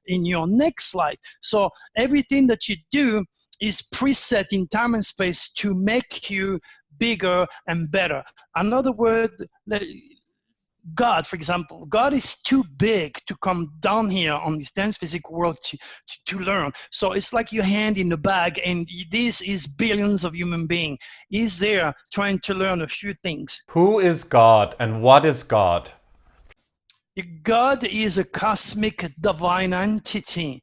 in your next life. So everything that you do is preset in time and space to make you bigger and better. Another word, God, for example, God is too big to come down here on this dense physical world to learn. So it's like your hand in the bag, and this is billions of human beings. He's there trying to learn a few things. Who is God and what is God? God is a cosmic divine entity.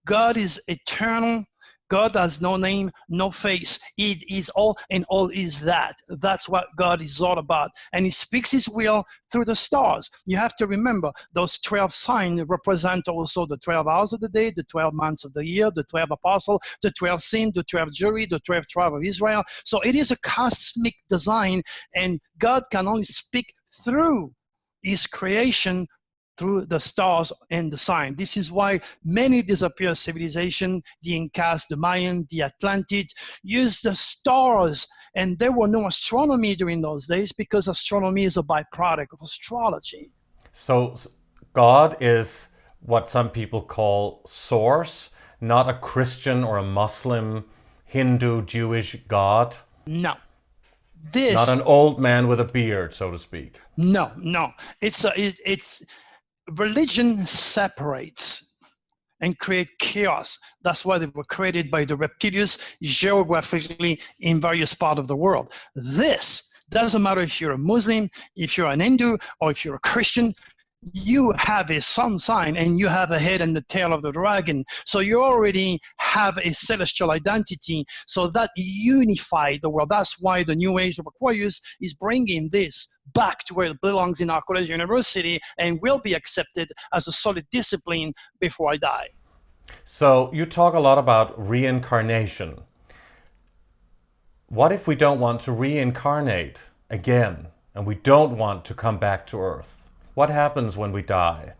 God is eternal. God has no name, no face. It is all, and all is that. That's what God is all about. And he speaks his will through the stars. You have to remember, those 12 signs represent also the 12 hours of the day, the 12 months of the year, the 12 apostles, the 12 sins, the 12 jury, the 12 tribe of Israel. So it is a cosmic design, and God can only speak through his creation, through the stars and the sign. This is why many disappeared civilizations, the Incas, the Mayan, the Atlantid, used the stars, and there were no astronomy during those days because astronomy is a byproduct of astrology. So God is what some people call source, not a Christian or a Muslim, Hindu, Jewish God? No. Not an old man with a beard, so to speak. No. It's religion separates and create chaos. That's why they were created by the reptilians geographically in various parts of the world. This doesn't matter if you're a Muslim, if you're an Hindu, or if you're a Christian. You have a sun sign and you have a head and the tail of the dragon. So you already have a celestial identity. So that unified the world. That's why the New Age of Aquarius is bringing this back to where it belongs in our college university and will be accepted as a solid discipline before I die. So you talk a lot about reincarnation. What if we don't want to reincarnate again and we don't want to come back to Earth? What happens when we die?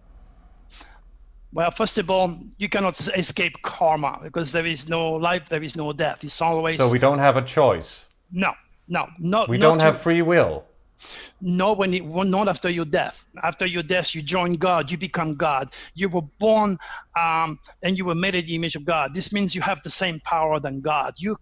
Well, first of all, you cannot escape karma because there is no life, there is no death. It's always... So we don't have a choice? No. We don't have free will? No, not after your death. After your death, you join God, you become God. You were born and you were made in the image of God. This means you have the same power than God. You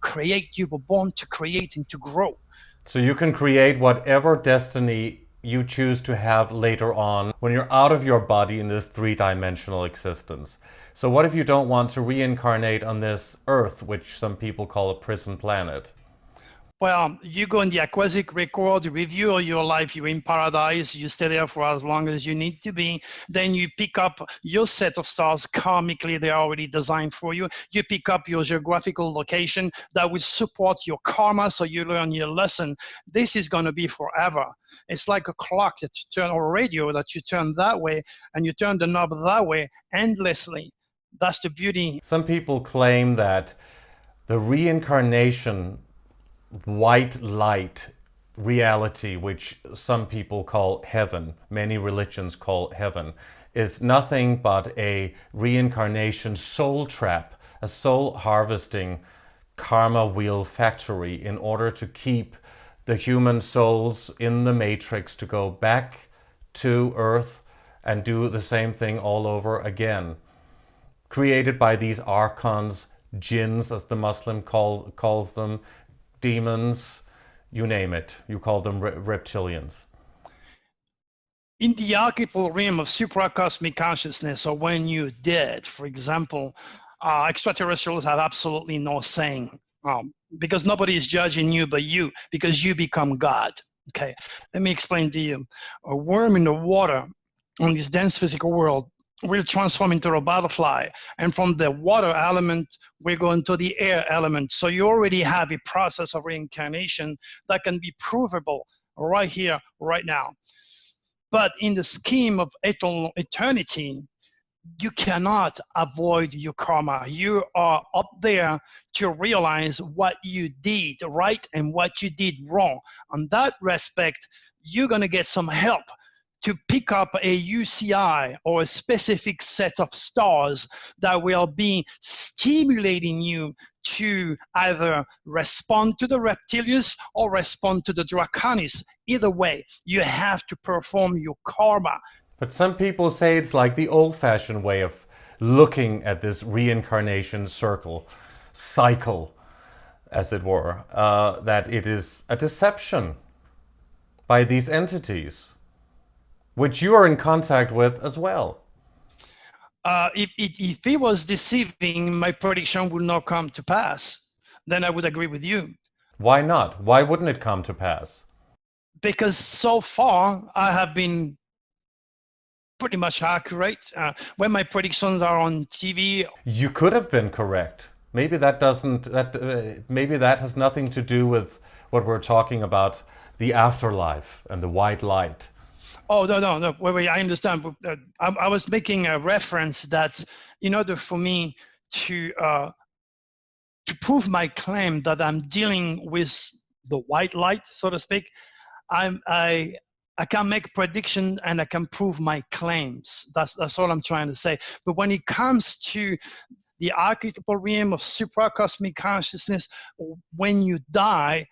were born to create and to grow. So you can create whatever destiny you choose to have later on when you're out of your body in this three-dimensional existence. So what if you don't want to reincarnate on this Earth, which some people call a prison planet? Well, you go in the Aquatic record, you review your life, you're in paradise, you stay there for as long as you need to be. Then you pick up your set of stars karmically, they're already designed for you. You pick up your geographical location that will support your karma, so you learn your lesson. This is going to be forever. It's like a clock that you turn, or a radio that you turn that way, and you turn the knob that way endlessly. That's the beauty. Some people claim that the reincarnation white light reality, which some people call heaven, many religions call heaven, is nothing but a reincarnation soul trap, a soul harvesting karma wheel factory in order to keep the human souls in the matrix to go back to Earth and do the same thing all over again. Created by these archons, jinns, as the Muslim calls them, demons, you name it. You call them reptilians. In the archetypal realm of supracosmic consciousness, or when you're dead, for example, extraterrestrials have absolutely no saying, because nobody is judging you but you, because you become God. Okay, let me explain to you. A worm in the water on this dense physical world will transform into a butterfly, and from the water element we go into the air element. So you already have a process of reincarnation that can be provable right here, right now. But in the scheme of eternity, you cannot avoid your karma. You are up there to realize what you did right and what you did wrong. On that respect, you're going to get some help to pick up a UCI or a specific set of stars that will be stimulating you to either respond to the reptilians or respond to the draconis. Either way, you have to perform your karma. But some people say it's like the old-fashioned way of looking at this reincarnation cycle, as it were, that it is a deception by these entities, which you are in contact with as well. If it was deceiving, my prediction would not come to pass. Then I would agree with you. Why not? Why wouldn't it come to pass? Because so far I have been pretty much accurate. When my predictions are on TV, you could have been correct. Maybe that doesn't. Maybe that has nothing to do with what we're talking about, the afterlife and the white light. Oh, no. Wait, I understand. I was making a reference that in order for me to prove my claim that I'm dealing with the white light, so to speak, I can make prediction and I can prove my claims. That's all I'm trying to say. But when it comes to the archetypal realm of supracosmic consciousness, when you die,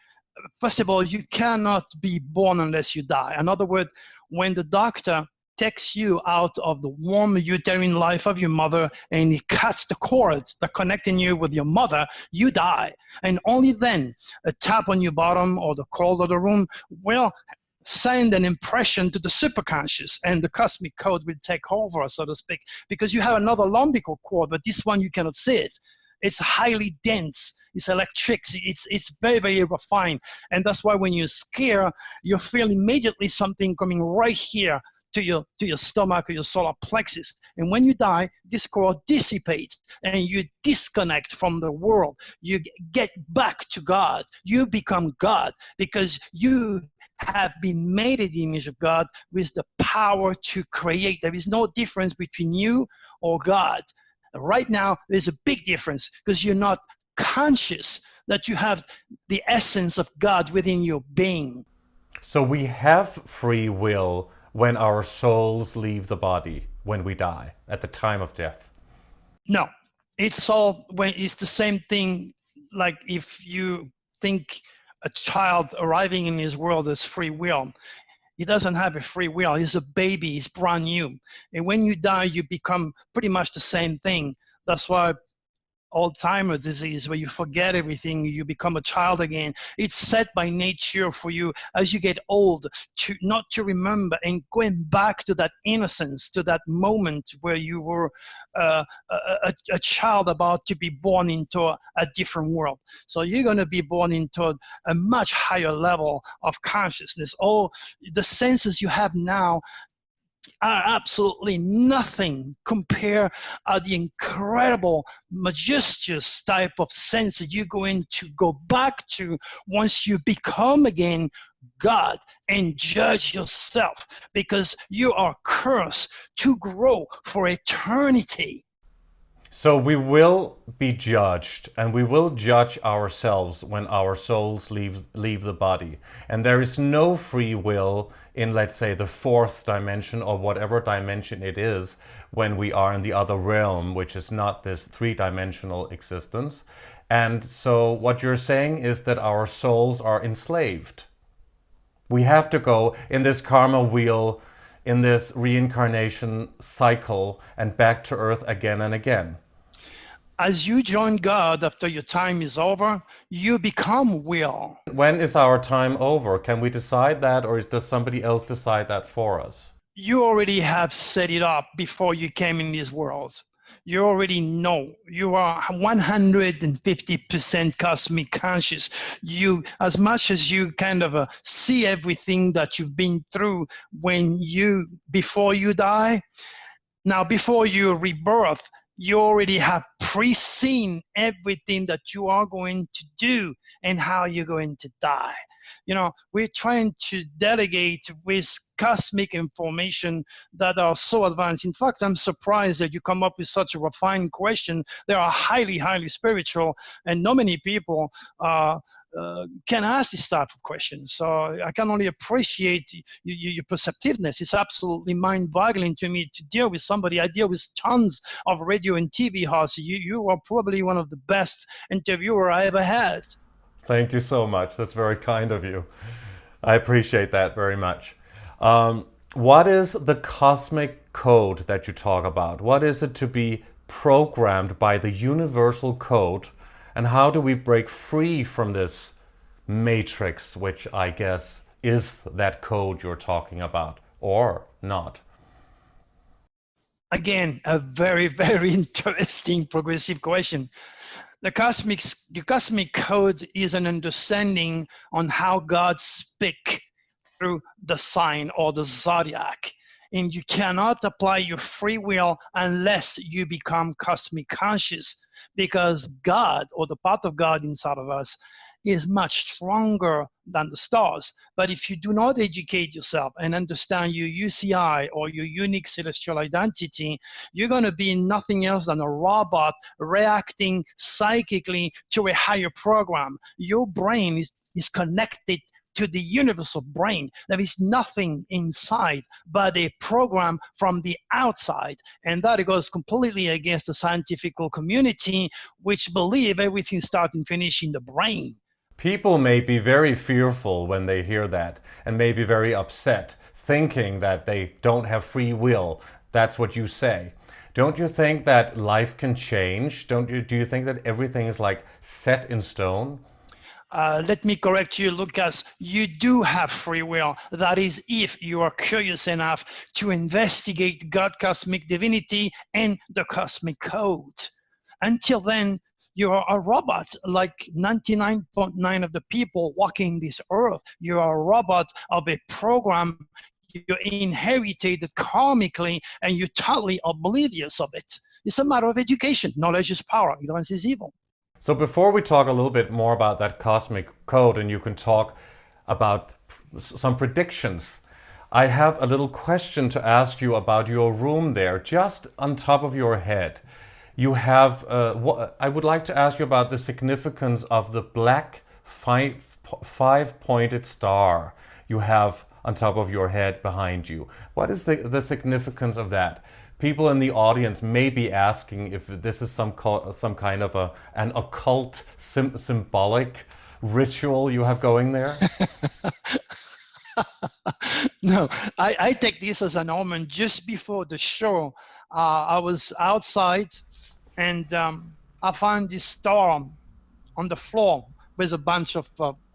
first of all, you cannot be born unless you die. In other words, when the doctor takes you out of the warm uterine life of your mother and he cuts the cords that connecting you with your mother, you die. And only then a tap on your bottom or the cold of the room will send an impression to the superconscious, and the cosmic code will take over, so to speak, because you have another umbilical cord, but this one you cannot see it. It's highly dense, it's electric, it's very, very refined. And that's why when you're scared, you feel immediately something coming right here to your stomach or your solar plexus. And when you die, this cord dissipates and you disconnect from the world. You get back to God. You become God because you have been made in the image of God with the power to create. There is no difference between you or God. Right now, there's a big difference because you're not conscious that you have the essence of God within your being. So we have free will when our souls leave the body, when we die, at the time of death. No, it's the same thing. Like if you think a child arriving in his world has free will, he doesn't have a free will. He's a baby. He's brand new. And when you die, you become pretty much the same thing. That's why Alzheimer's disease, where you forget everything, you become a child again. It's set by nature for you as you get old to not to remember and going back to that innocence, to that moment where you were a child about to be born into a different world. So you're going to be born into a much higher level of consciousness. All the senses you have now are absolutely nothing compared to the incredible, majestuous type of sense that you're going to go back to once you become again God and judge yourself, because you are cursed to grow for eternity. So we will be judged, and we will judge ourselves when our souls leave the body. And there is no free will in, let's say, the fourth dimension or whatever dimension it is when we are in the other realm, which is not this three-dimensional existence. And so what you're saying is that our souls are enslaved. We have to go in this karma wheel, in this reincarnation cycle, and back to Earth again and again. As you join God after your time is over, you become will. When is our time over? Can we decide that, or does somebody else decide that for us? You already have set it up before you came in this world. You already know. You are 150% cosmic conscious. You, as much as you kind of see everything that you've been through before you die, now before your rebirth, you already have pre-seen everything that you are going to do and how you're going to die. We're trying to delegate with cosmic information that are so advanced. In fact, I'm surprised that you come up with such a refined question. They are highly, highly spiritual, and not many people can ask this type of questions. So I can only appreciate your perceptiveness. It's absolutely mind-boggling to me to deal with somebody. I deal with tons of radio and TV hosts. You are probably one of the best interviewer I ever had. Thank you so much. That's very kind of you. I appreciate that very much. What is the cosmic code that you talk about? What is it to be programmed by the universal code? And how do we break free from this matrix, which I guess is that code you're talking about, or not? Again, a very, very interesting progressive question. The cosmic code is an understanding on how God speaks through the sign or the zodiac. And you cannot apply your free will unless you become cosmic conscious, because God, or the part of God inside of us, is much stronger than the stars. But if you do not educate yourself and understand your UCI or your unique celestial identity, you're going to be nothing else than a robot reacting psychically to a higher program. Your brain is connected to the universal brain. There is nothing inside but a program from the outside, and that goes completely against the scientific community, which believe everything starts and finishes in the brain. People may be very fearful when they hear that, and may be very upset, thinking that they don't have free will. That's what you say. Don't you think that life can change? Do you think that everything is like set in stone? Let me correct you, Lucas. You do have free will. That is, if you are curious enough to investigate God, cosmic divinity, and the cosmic code. Until then, you are a robot, like 99.9% of the people walking this earth. You are a robot of a program you inherited karmically, and you're totally oblivious of it. It's a matter of education. Knowledge is power. Ignorance is evil. So before we talk a little bit more about that cosmic code, and you can talk about some predictions, I have a little question to ask you about your room there, just on top of your head. You have, I would like to ask you about the significance of the black five-pointed star you have on top of your head behind you. What is the significance of that? People in the audience may be asking if this is some kind of an occult symbolic ritual you have going there. No, I take this as an omen. Just before the show, I was outside, and I found this star on the floor with a bunch of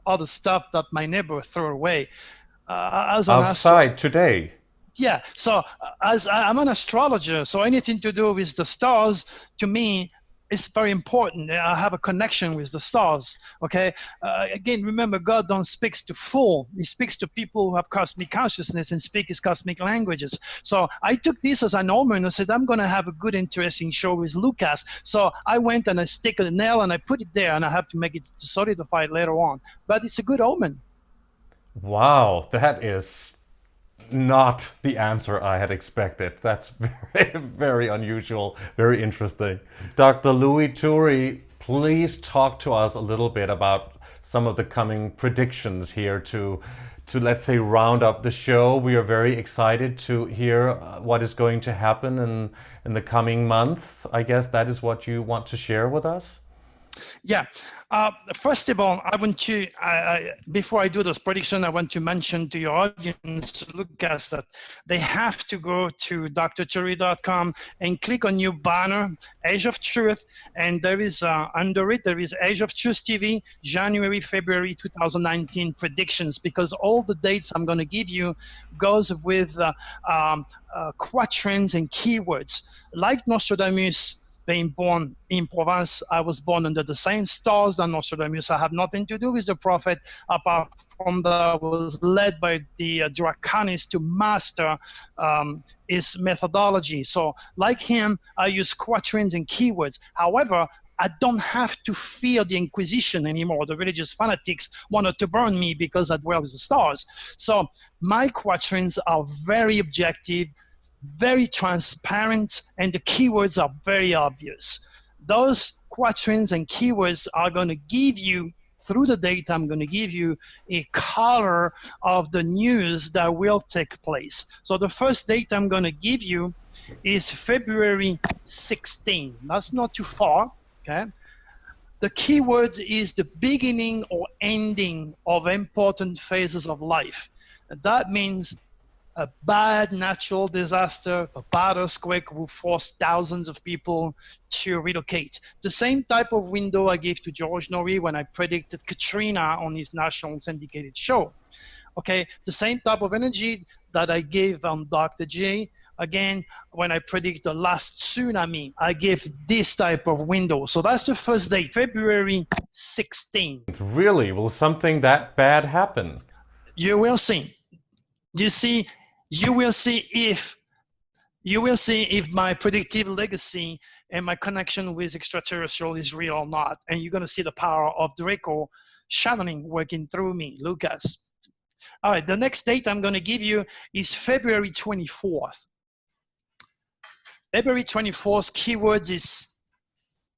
other stuff that my neighbor threw away. Outside today? Yeah, so as I'm an astrologer, so anything to do with the stars, to me, is very important. I have a connection with the stars, okay? Again, remember, God don't speak to fools. He speaks to people who have cosmic consciousness and speak his cosmic languages. So I took this as an omen and said, I'm going to have a good, interesting show with Lucas. So I went and I stick a nail and I put it there, and I have to make it solidified later on. But it's a good omen. Wow, that is not the answer I had expected. That's very, very unusual, very interesting. Dr. Louis Turi, please talk to us a little bit about some of the coming predictions here to let's say round up the show. We are very excited to hear what is going to happen in the coming months. I guess that is what you want to share with us. Yeah. First of all, I want to, before I do this prediction, I want to mention to your audience, Lucas, that they have to go to drturi.com and click on your banner, Age of Truth, and there is, under it, there is Age of Truth TV, January, February 2019 predictions, because all the dates I'm going to give you goes with quatrains and keywords. Like Nostradamus, being born in Provence, I was born under the same stars than Nostradamus. I have nothing to do with the prophet, apart from that I was led by the Draconis to master his methodology. So like him, I use quatrains and keywords. However, I don't have to fear the Inquisition anymore. The religious fanatics wanted to burn me because I dwell with the stars. So my quatrains are very objective, very transparent, and the keywords are very obvious. Those quatrains and keywords are going to give you, through the data, I'm going to give you a color of the news that will take place. So the first date I'm going to give you is February 16. That's not too far, okay? The keywords is the beginning or ending of important phases of life. That means a bad natural disaster, a bad earthquake will force thousands of people to relocate. The same type of window I gave to George Norrie when I predicted Katrina on his national syndicated show. Okay, the same type of energy that I gave on Dr. J, again, when I predict the last tsunami, I gave this type of window. So that's the first date, February 16. Really? Will something that bad happen? You will see. You will see if my predictive legacy and my connection with extraterrestrial is real or not. And you're going to see the power of DRACO channeling working through me, Lucas. All right, the next date I'm going to give you is February 24th. February 24th keywords is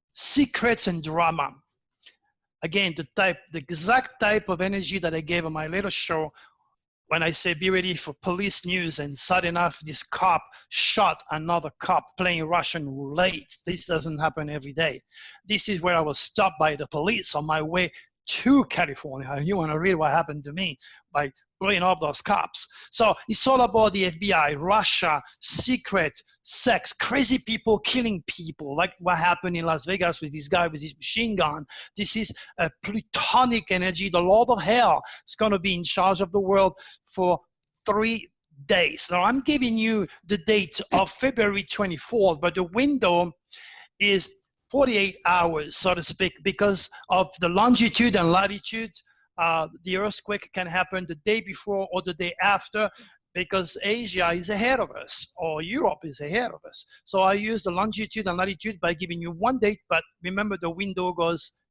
secrets and drama. Again, the exact type of energy that I gave on my little show when I say be ready for police news, and sudden enough, this cop shot another cop playing Russian roulette. This doesn't happen every day. This is where I was stopped by the police on my way to California. You want to read what happened to me by blowing up those cops. So it's all about the FBI, Russia, secret, sex, crazy people killing people, like what happened in Las Vegas with this guy with his machine gun. This is a plutonic energy. The Lord of Hell is going to be in charge of the world for 3 days. Now, I'm giving you the date of February 24th, but the window is 48 hours, so to speak, because of the longitude and latitude. The earthquake can happen the day before or the day after, because Asia is ahead of us, or Europe is ahead of us. So I use the longitude and latitude by giving you one date, but remember the window goes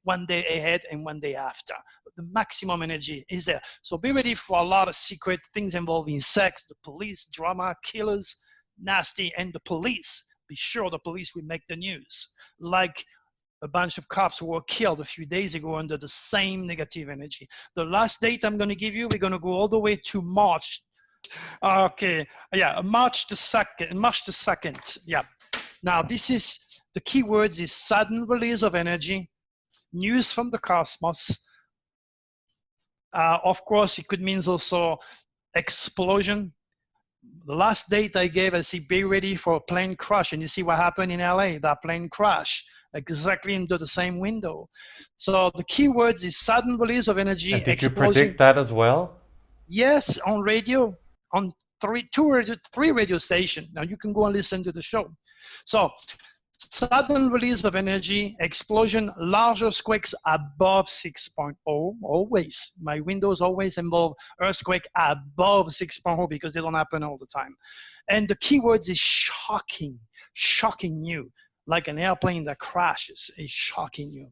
1 day ahead and 1 day after. The maximum energy is there. So be ready for a lot of secret things involving sex, the police, drama, killers, nasty, and the police. Be sure the police will make the news, like a bunch of cops who were killed a few days ago under the same negative energy. The last date I'm going to give you, we're going to go all the way to March. Okay, yeah, March the 2nd. Yeah. Now, this is, the keywords is sudden release of energy, news from the cosmos. Of course, it could mean also explosion. The last date I gave, I see be ready for a plane crash, and you see what happened in LA, that plane crash, exactly into the same window. So the keywords is sudden release of energy. And did explosion. You predict that as well? Yes, on radio, on three radio stations. Now you can go and listen to the show. So sudden release of energy, explosion, large earthquakes above 6.0, always. My windows always involve earthquake above 6.0 because they don't happen all the time. And the keywords is shocking you, like an airplane that crashes is shocking you.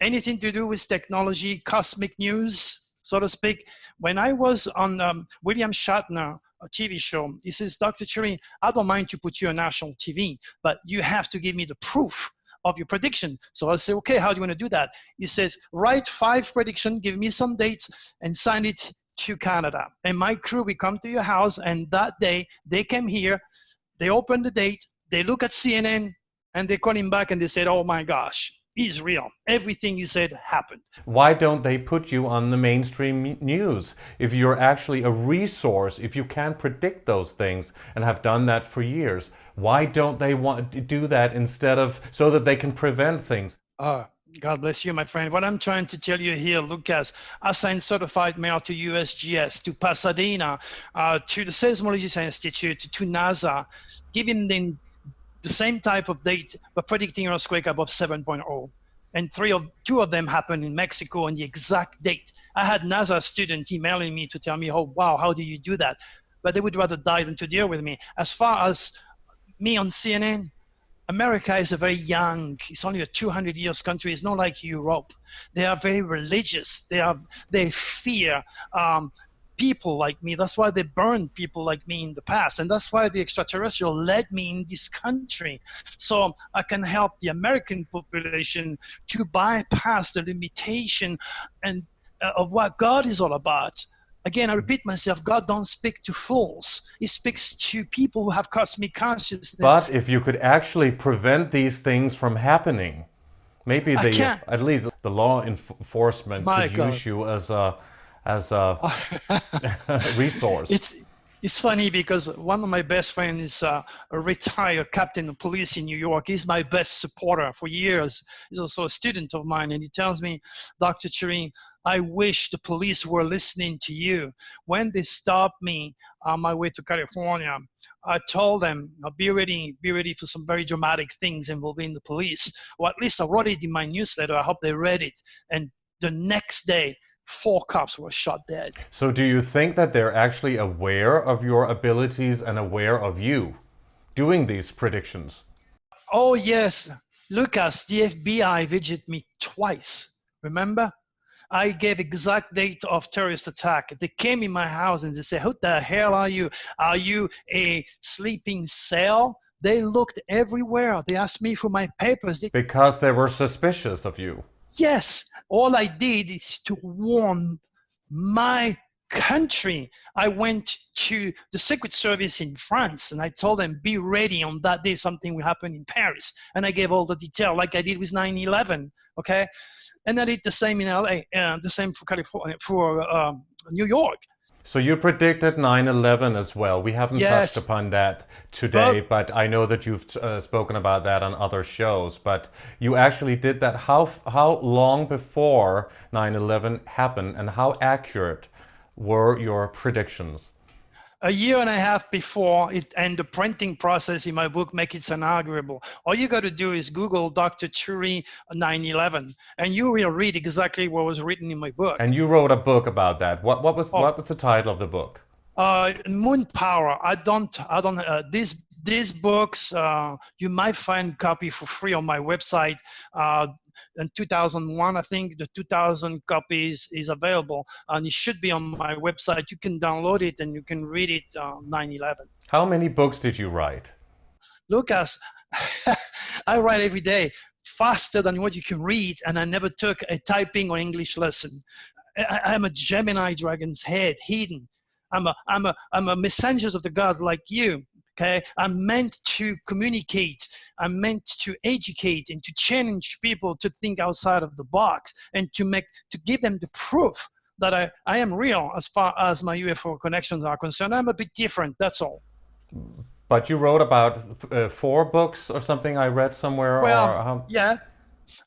Anything to do with technology, cosmic news, so to speak. When I was on William Shatner, a TV show, he says, Dr. Turi, I don't mind to put you on national TV, but you have to give me the proof of your prediction. So I say, okay, how do you want to do that? He says, write 5 predictions, give me some dates, and sign it to Canada. And my crew will come to your house, and that day, they came here, they open the date, they look at CNN, and they call him back, and they said, oh my gosh, is real. Everything you said happened. Why don't they put you on the mainstream news? If you're actually a resource, if you can predict those things and have done that for years, why don't they want to do that instead of so that they can prevent things? Oh, God bless you, my friend. What I'm trying to tell you here, Lucas, I signed certified mail to USGS, to Pasadena, to the Seismology Institute, to NASA, giving them the same type of date, but predicting earthquake above 7.0. And two of them happened in Mexico on the exact date. I had NASA students emailing me to tell me, oh, wow, how do you do that? But they would rather die than to deal with me. As far as me on CNN, America is a very young, it's only a 200 years country. It's not like Europe. They are very religious. They fear people like me. That's why they burned people like me in the past. And that's why the extraterrestrial led me in this country. So I can help the American population to bypass the limitation and of what God is all about. Again, I repeat myself, God don't speak to fools. He speaks to people who have cosmic consciousness. But if you could actually prevent these things from happening, maybe at least the law enforcement could use you as a resource. It's funny because one of my best friends is a retired captain of police in New York. He's my best supporter for years. He's also a student of mine, and he tells me, Dr. Turi, I wish the police were listening to you. When they stopped me on my way to California, I told them, be ready for some very dramatic things involving the police. Or at least I wrote it in my newsletter. I hope they read it. And the next day, 4 cops were shot dead. So do you think that they're actually aware of your abilities and aware of you doing these predictions? Oh, yes. Lucas, the FBI visited me twice. Remember? I gave exact date of terrorist attack. They came in my house and they said, who the hell are you? Are you a sleeping cell? They looked everywhere. They asked me for my papers. Because they were suspicious of you. Yes, all I did is to warn my country. I went to the Secret Service in France and I told them, be ready on that day, something will happen in Paris. And I gave all the detail like I did with 9/11, okay? And I did the same in LA, the same for California, for New York. So you predicted 9/11 as well. We haven't touched upon that today, but I know that you've spoken about that on other shows. But you actually did that. How long before 9/11 happened, and how accurate were your predictions? A year and a half before it, and the printing process in my book makes it unarguable. All you got to do is Google Dr. Turi 9/11, and you will read exactly what was written in my book. And you wrote a book about that. What was the title of the book? Moon Power. These books, you might find copy for free on my website. In 2001, I think the 2000 copies is available, and it should be on my website. You can download it and you can read it 9/11. How many books did you write? Lucas, I write every day faster than what you can read, and I never took a typing or English lesson. I'm a Gemini dragon's head, hidden. I'm a messenger of the God like you. Okay, I'm meant to communicate. I'm meant to educate and to challenge people to think outside of the box and to give them the proof that I am real as far as my UFO connections are concerned. I'm a bit different, that's all. But you wrote about 4 books or something I read somewhere? Well, yeah.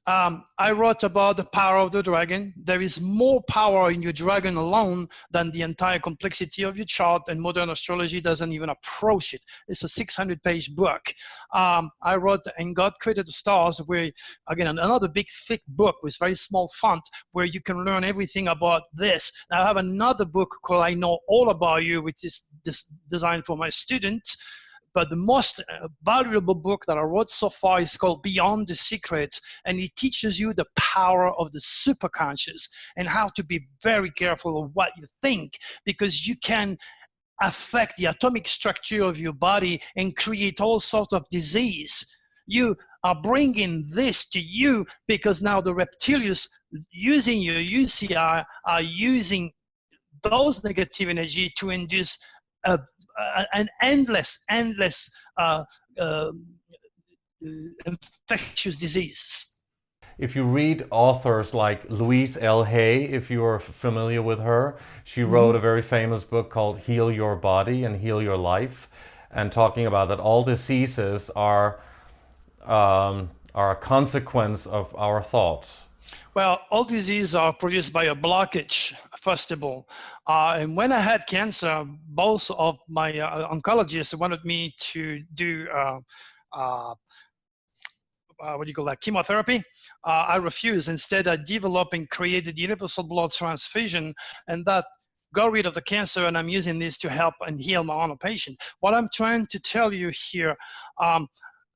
I wrote about the power of the dragon. There is more power in your dragon alone than the entire complexity of your chart, and modern astrology doesn't even approach it. It's a 600-page book. I wrote And God Created the Stars, where, again, another big, thick book with very small font where you can learn everything about this. Now, I have another book called I Know All About You, which is designed for my students. But the most valuable book that I wrote so far is called Beyond the Secrets, and it teaches you the power of the superconscious and how to be very careful of what you think, because you can affect the atomic structure of your body and create all sorts of disease. You are bringing this to you because now the reptilians using your UCI are using those negative energy to induce an endless infectious disease. If you read authors like Louise L. Hay, if you're familiar with her, she wrote a very famous book called Heal Your Body and Heal Your Life, and talking about that all diseases are a consequence of our thoughts. Well, all diseases are produced by a blockage, first of all. And when I had cancer, both of my oncologists wanted me to do what do you call that, chemotherapy. I refused. Instead, I developed and created universal blood transfusion, and that got rid of the cancer, and I'm using this to help and heal my own patient. What I'm trying to tell you here,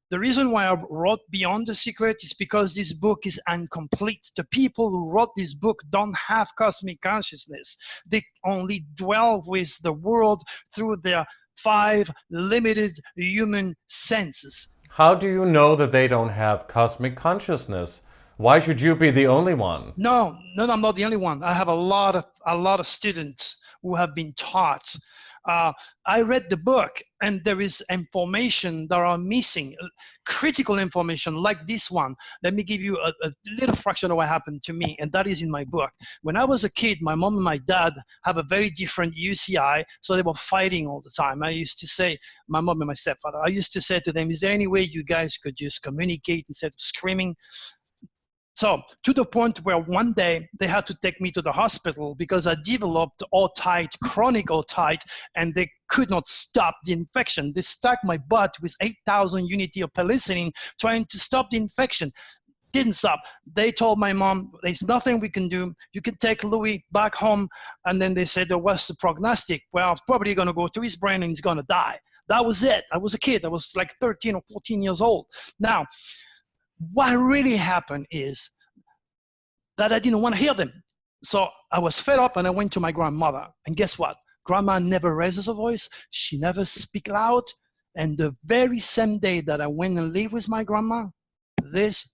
the reason why I wrote Beyond the Secret is because this book is incomplete. The people who wrote this book don't have cosmic consciousness. They only dwell with the world through their 5 limited human senses. How do you know that they don't have cosmic consciousness? Why should you be the only one? No, I'm not the only one. I have a lot of students who have been taught. I read the book, and there is information that are missing, critical information like this one. Let me give you a little fraction of what happened to me, and that is in my book. When I was a kid, my mom and my dad have a very different UCI, so they were fighting all the time. I used to say, my mom and my stepfather, I used to say to them, is there any way you guys could just communicate instead of screaming? So to the point where one day they had to take me to the hospital because I developed otite, chronic otite, and they could not stop the infection. They stuck my butt with 8,000 units of penicillin trying to stop the infection. Didn't stop. They told my mom, there's nothing we can do. You can take Louis back home. And then they said, what's the prognostic? Well, it's probably going to go to his brain and he's going to die. That was it. I was a kid. I was like 13 or 14 years old. Now, what really happened is that I didn't want to hear them. So I was fed up and I went to my grandmother. And guess what? Grandma never raises her voice. She never speaks loud. And the very same day that I went and lived with my grandma, this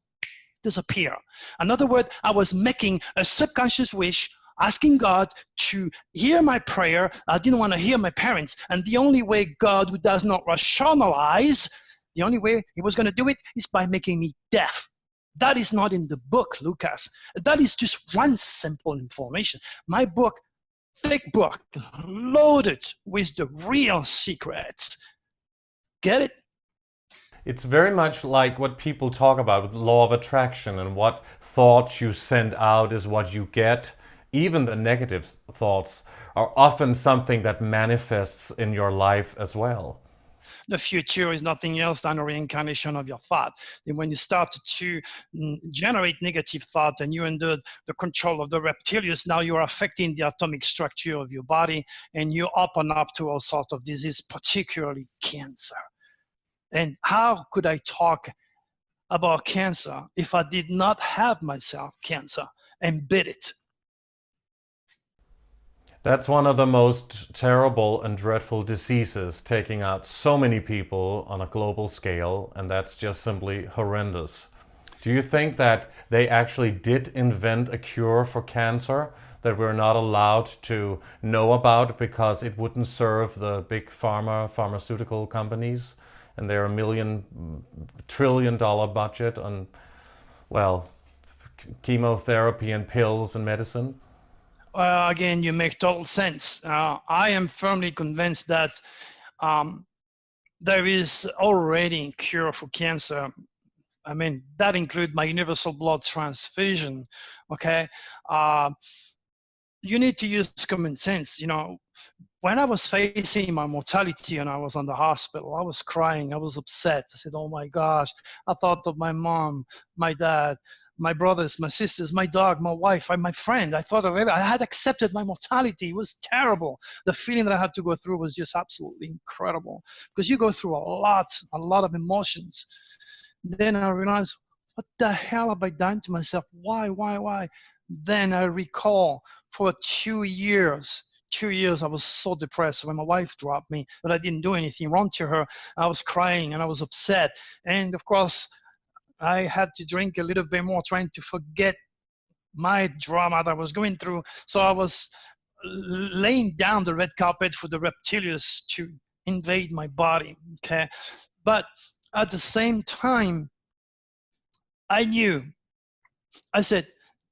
disappeared. In other words, I was making a subconscious wish, asking God to hear my prayer. I didn't want to hear my parents. And the only way God, who does not rationalize, the only way he was going to do it is by making me deaf. That is not in the book, Lucas. That is just one simple information. My book, thick book, loaded with the real secrets. Get it? It's very much like what people talk about with the law of attraction, and what thoughts you send out is what you get. Even the negative thoughts are often something that manifests in your life as well. The future is nothing else than a reincarnation of your thought. And when you start to generate negative thought and you're under the control of the reptilians, now you are affecting the atomic structure of your body, and you open up to all sorts of disease, particularly cancer. And how could I talk about cancer if I did not have myself cancer and beat it? That's one of the most terrible and dreadful diseases, taking out so many people on a global scale, and that's just simply horrendous. Do you think that they actually did invent a cure for cancer that we're not allowed to know about because it wouldn't serve the big pharmaceutical companies and their trillion-dollar budget on, well, chemotherapy and pills and medicine? Again, you make total sense. I am firmly convinced that there is already a cure for cancer. I mean, that includes my universal blood transfusion, okay? You need to use common sense. You know, when I was facing my mortality and I was on the hospital, I was crying, I was upset. I said, oh my gosh, I thought of my mom, my dad, my brothers, my sisters, my dog, my wife, my friend. I thought of it. I had accepted my mortality. It was terrible. The feeling that I had to go through was just absolutely incredible, because you go through a lot of emotions. Then I realized, what the hell have I done to myself? Why? Then I recall for 2 years, I was so depressed when my wife dropped me, but I didn't do anything wrong to her. I was crying and I was upset. And of course, I had to drink a little bit more, trying to forget my drama that I was going through. So I was laying down the red carpet for the reptilians to invade my body, okay? But at the same time, I knew I said,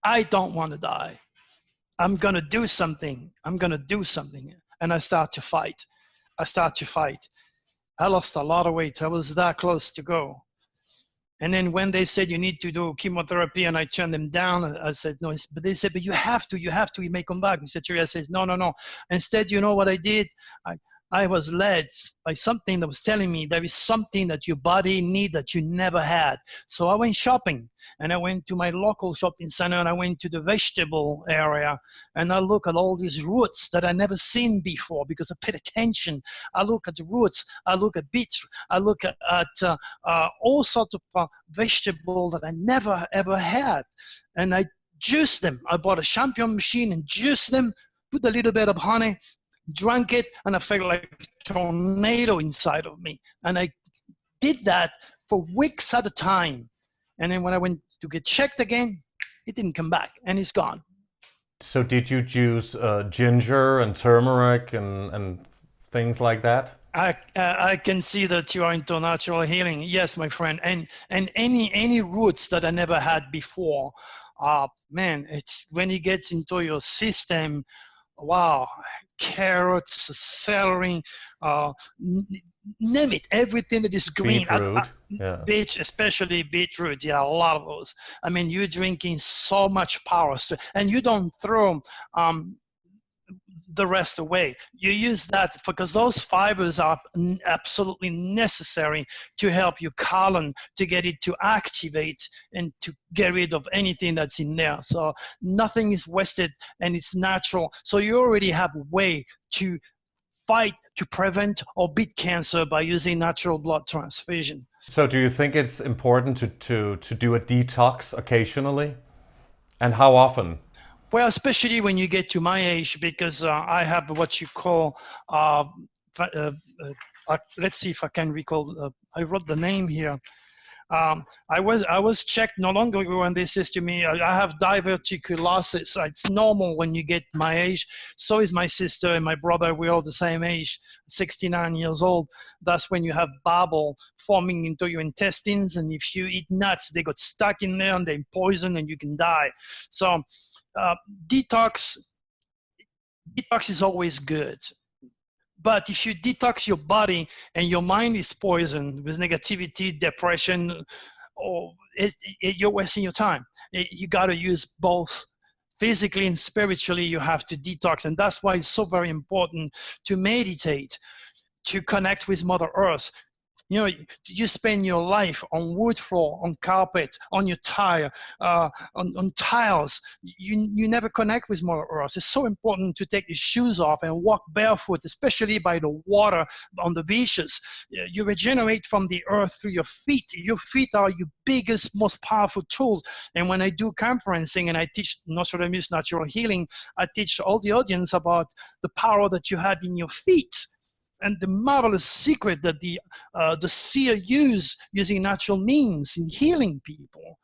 I don't want to die. I'm going to do something. I'm going to do something. And I start to fight. I lost a lot of weight. I was that close to go. And then when they said you need to do chemotherapy, and I turned them down, I said no. But they said, but you have to. You may come back. Mr. Turi says, no. Instead, you know what I did? I was led by something that was telling me there is something that your body needs that you never had. So I went shopping, and I went to my local shopping center, and I went to the vegetable area, and I look at all these roots that I never seen before because I paid attention. I look at the roots. I look at beets. I look at all sorts of vegetables that I never ever had, and I juice them. I bought a champion machine and juice them. Put a little bit of honey. Drank it, and I felt like a tornado inside of me. And I did that for weeks at a time. And then when I went to get checked again, it didn't come back, and it's gone. So did you use ginger and turmeric and things like that? I can see that you are into natural healing. Yes, my friend. And any roots that I never had before, man, it's when it gets into your system. Wow, carrots, celery, name it, everything that is green. Beetroot, yeah. Especially beetroot, yeah, a lot of those. I mean, you're drinking so much power, and you don't throw the rest away. You use that because those fibers are absolutely necessary to help your colon to get it to activate and to get rid of anything that's in there. So nothing is wasted, and it's natural. So you already have a way to fight, to prevent or beat cancer by using natural blood transfusion. So do you think it's important to do a detox occasionally? And how often? Well, especially when you get to my age, because I have what you call, let's see if I can recall, I wrote the name here. I was checked not long ago, and they says to me, I have diverticulosis. It's normal when you get my age. So is my sister and my brother. We're all the same age, 69 years old. That's when you have bubble forming into your intestines, and if you eat nuts, they got stuck in there and they poison, and you can die. So detox is always good. But if you detox your body and your mind is poisoned with negativity, depression, you're wasting your time. You got to use both. Physically and spiritually, you have to detox. And that's why it's so very important to meditate, to connect with Mother Earth. You know, you spend your life on wood floor, on carpet, on your tire, on tiles. You never connect with Mother Earth. It's so important to take your shoes off and walk barefoot, especially by the water on the beaches. You regenerate from the earth through your feet. Your feet are your biggest, most powerful tools. And when I do conferencing and I teach Nostradamus natural healing, I teach all the audience about the power that you have in your feet. And the marvelous secret that the seer using natural means in healing people.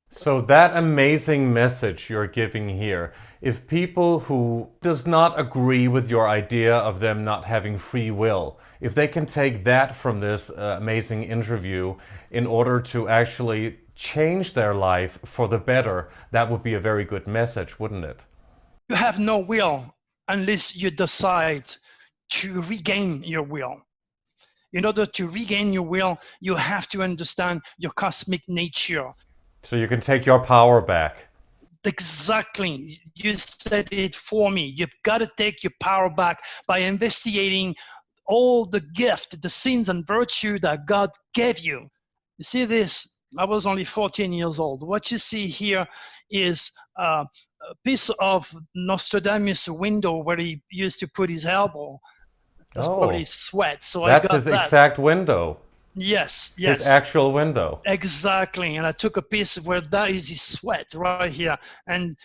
So that amazing message you're giving here, if people who does not agree with your idea of them not having free will, if they can take that from this amazing interview in order to actually change their life for the better, that would be a very good message, wouldn't it? You have no will unless you decide to regain your will. In order to regain your will, you have to understand your cosmic nature. So you can take your power back. Exactly. You said it for me. You've got to take your power back by investigating all the gift, the sins and virtue that God gave you. You see this? I was only 14 years old. What you see here is a piece of Nostradamus' window where he used to put his elbow. That's probably sweat. So that's I got his exact window. Yes. His actual window. Exactly. And I took a piece where that is his sweat right here. And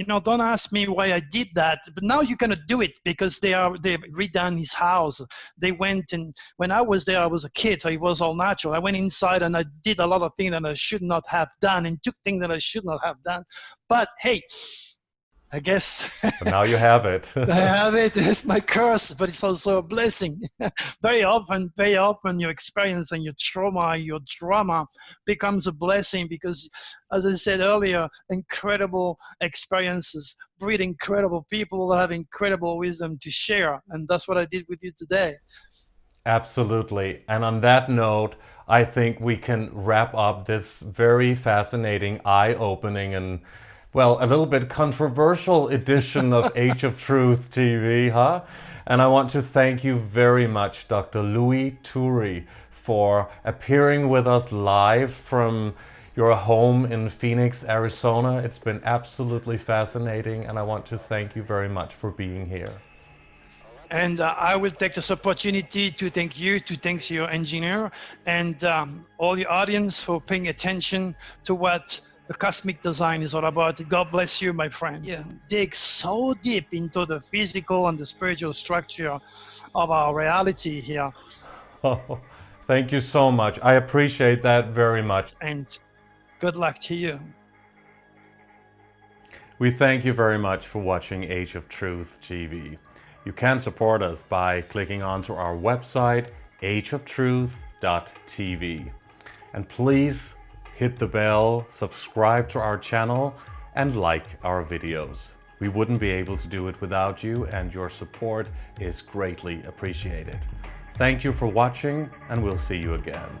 don't ask me why I did that, but now you're gonna do it because they've redone his house. They went, and when I was there, I was a kid, so it was all natural. I went inside and I did a lot of things that I should not have done, and took things that I should not have done. But hey, I guess. But now you have it. I have it. It's my curse, but it's also a blessing. Very often, your experience and your trauma, your drama becomes a blessing because, as I said earlier, incredible experiences breed incredible people that have incredible wisdom to share. And that's what I did with you today. Absolutely. And on that note, I think we can wrap up this very fascinating, eye-opening, and, well, a little bit controversial edition of Age of Truth TV, huh? And I want to thank you very much, Dr. Louis Turi, for appearing with us live from your home in Phoenix, Arizona. It's been absolutely fascinating, and I want to thank you very much for being here. And I will take this opportunity to thank you, to thank your engineer, and all the audience for paying attention to what the cosmic design is all about. God bless you, my friend. Yeah, dig so deep into the physical and the spiritual structure of our reality here. Oh, thank you so much. I appreciate that very much. And good luck to you. We thank you very much for watching Age of Truth TV. You can support us by clicking onto our website, ageoftruth.tv. And please hit the bell, subscribe to our channel, and like our videos. We wouldn't be able to do it without you, and your support is greatly appreciated. Thank you for watching, and we'll see you again.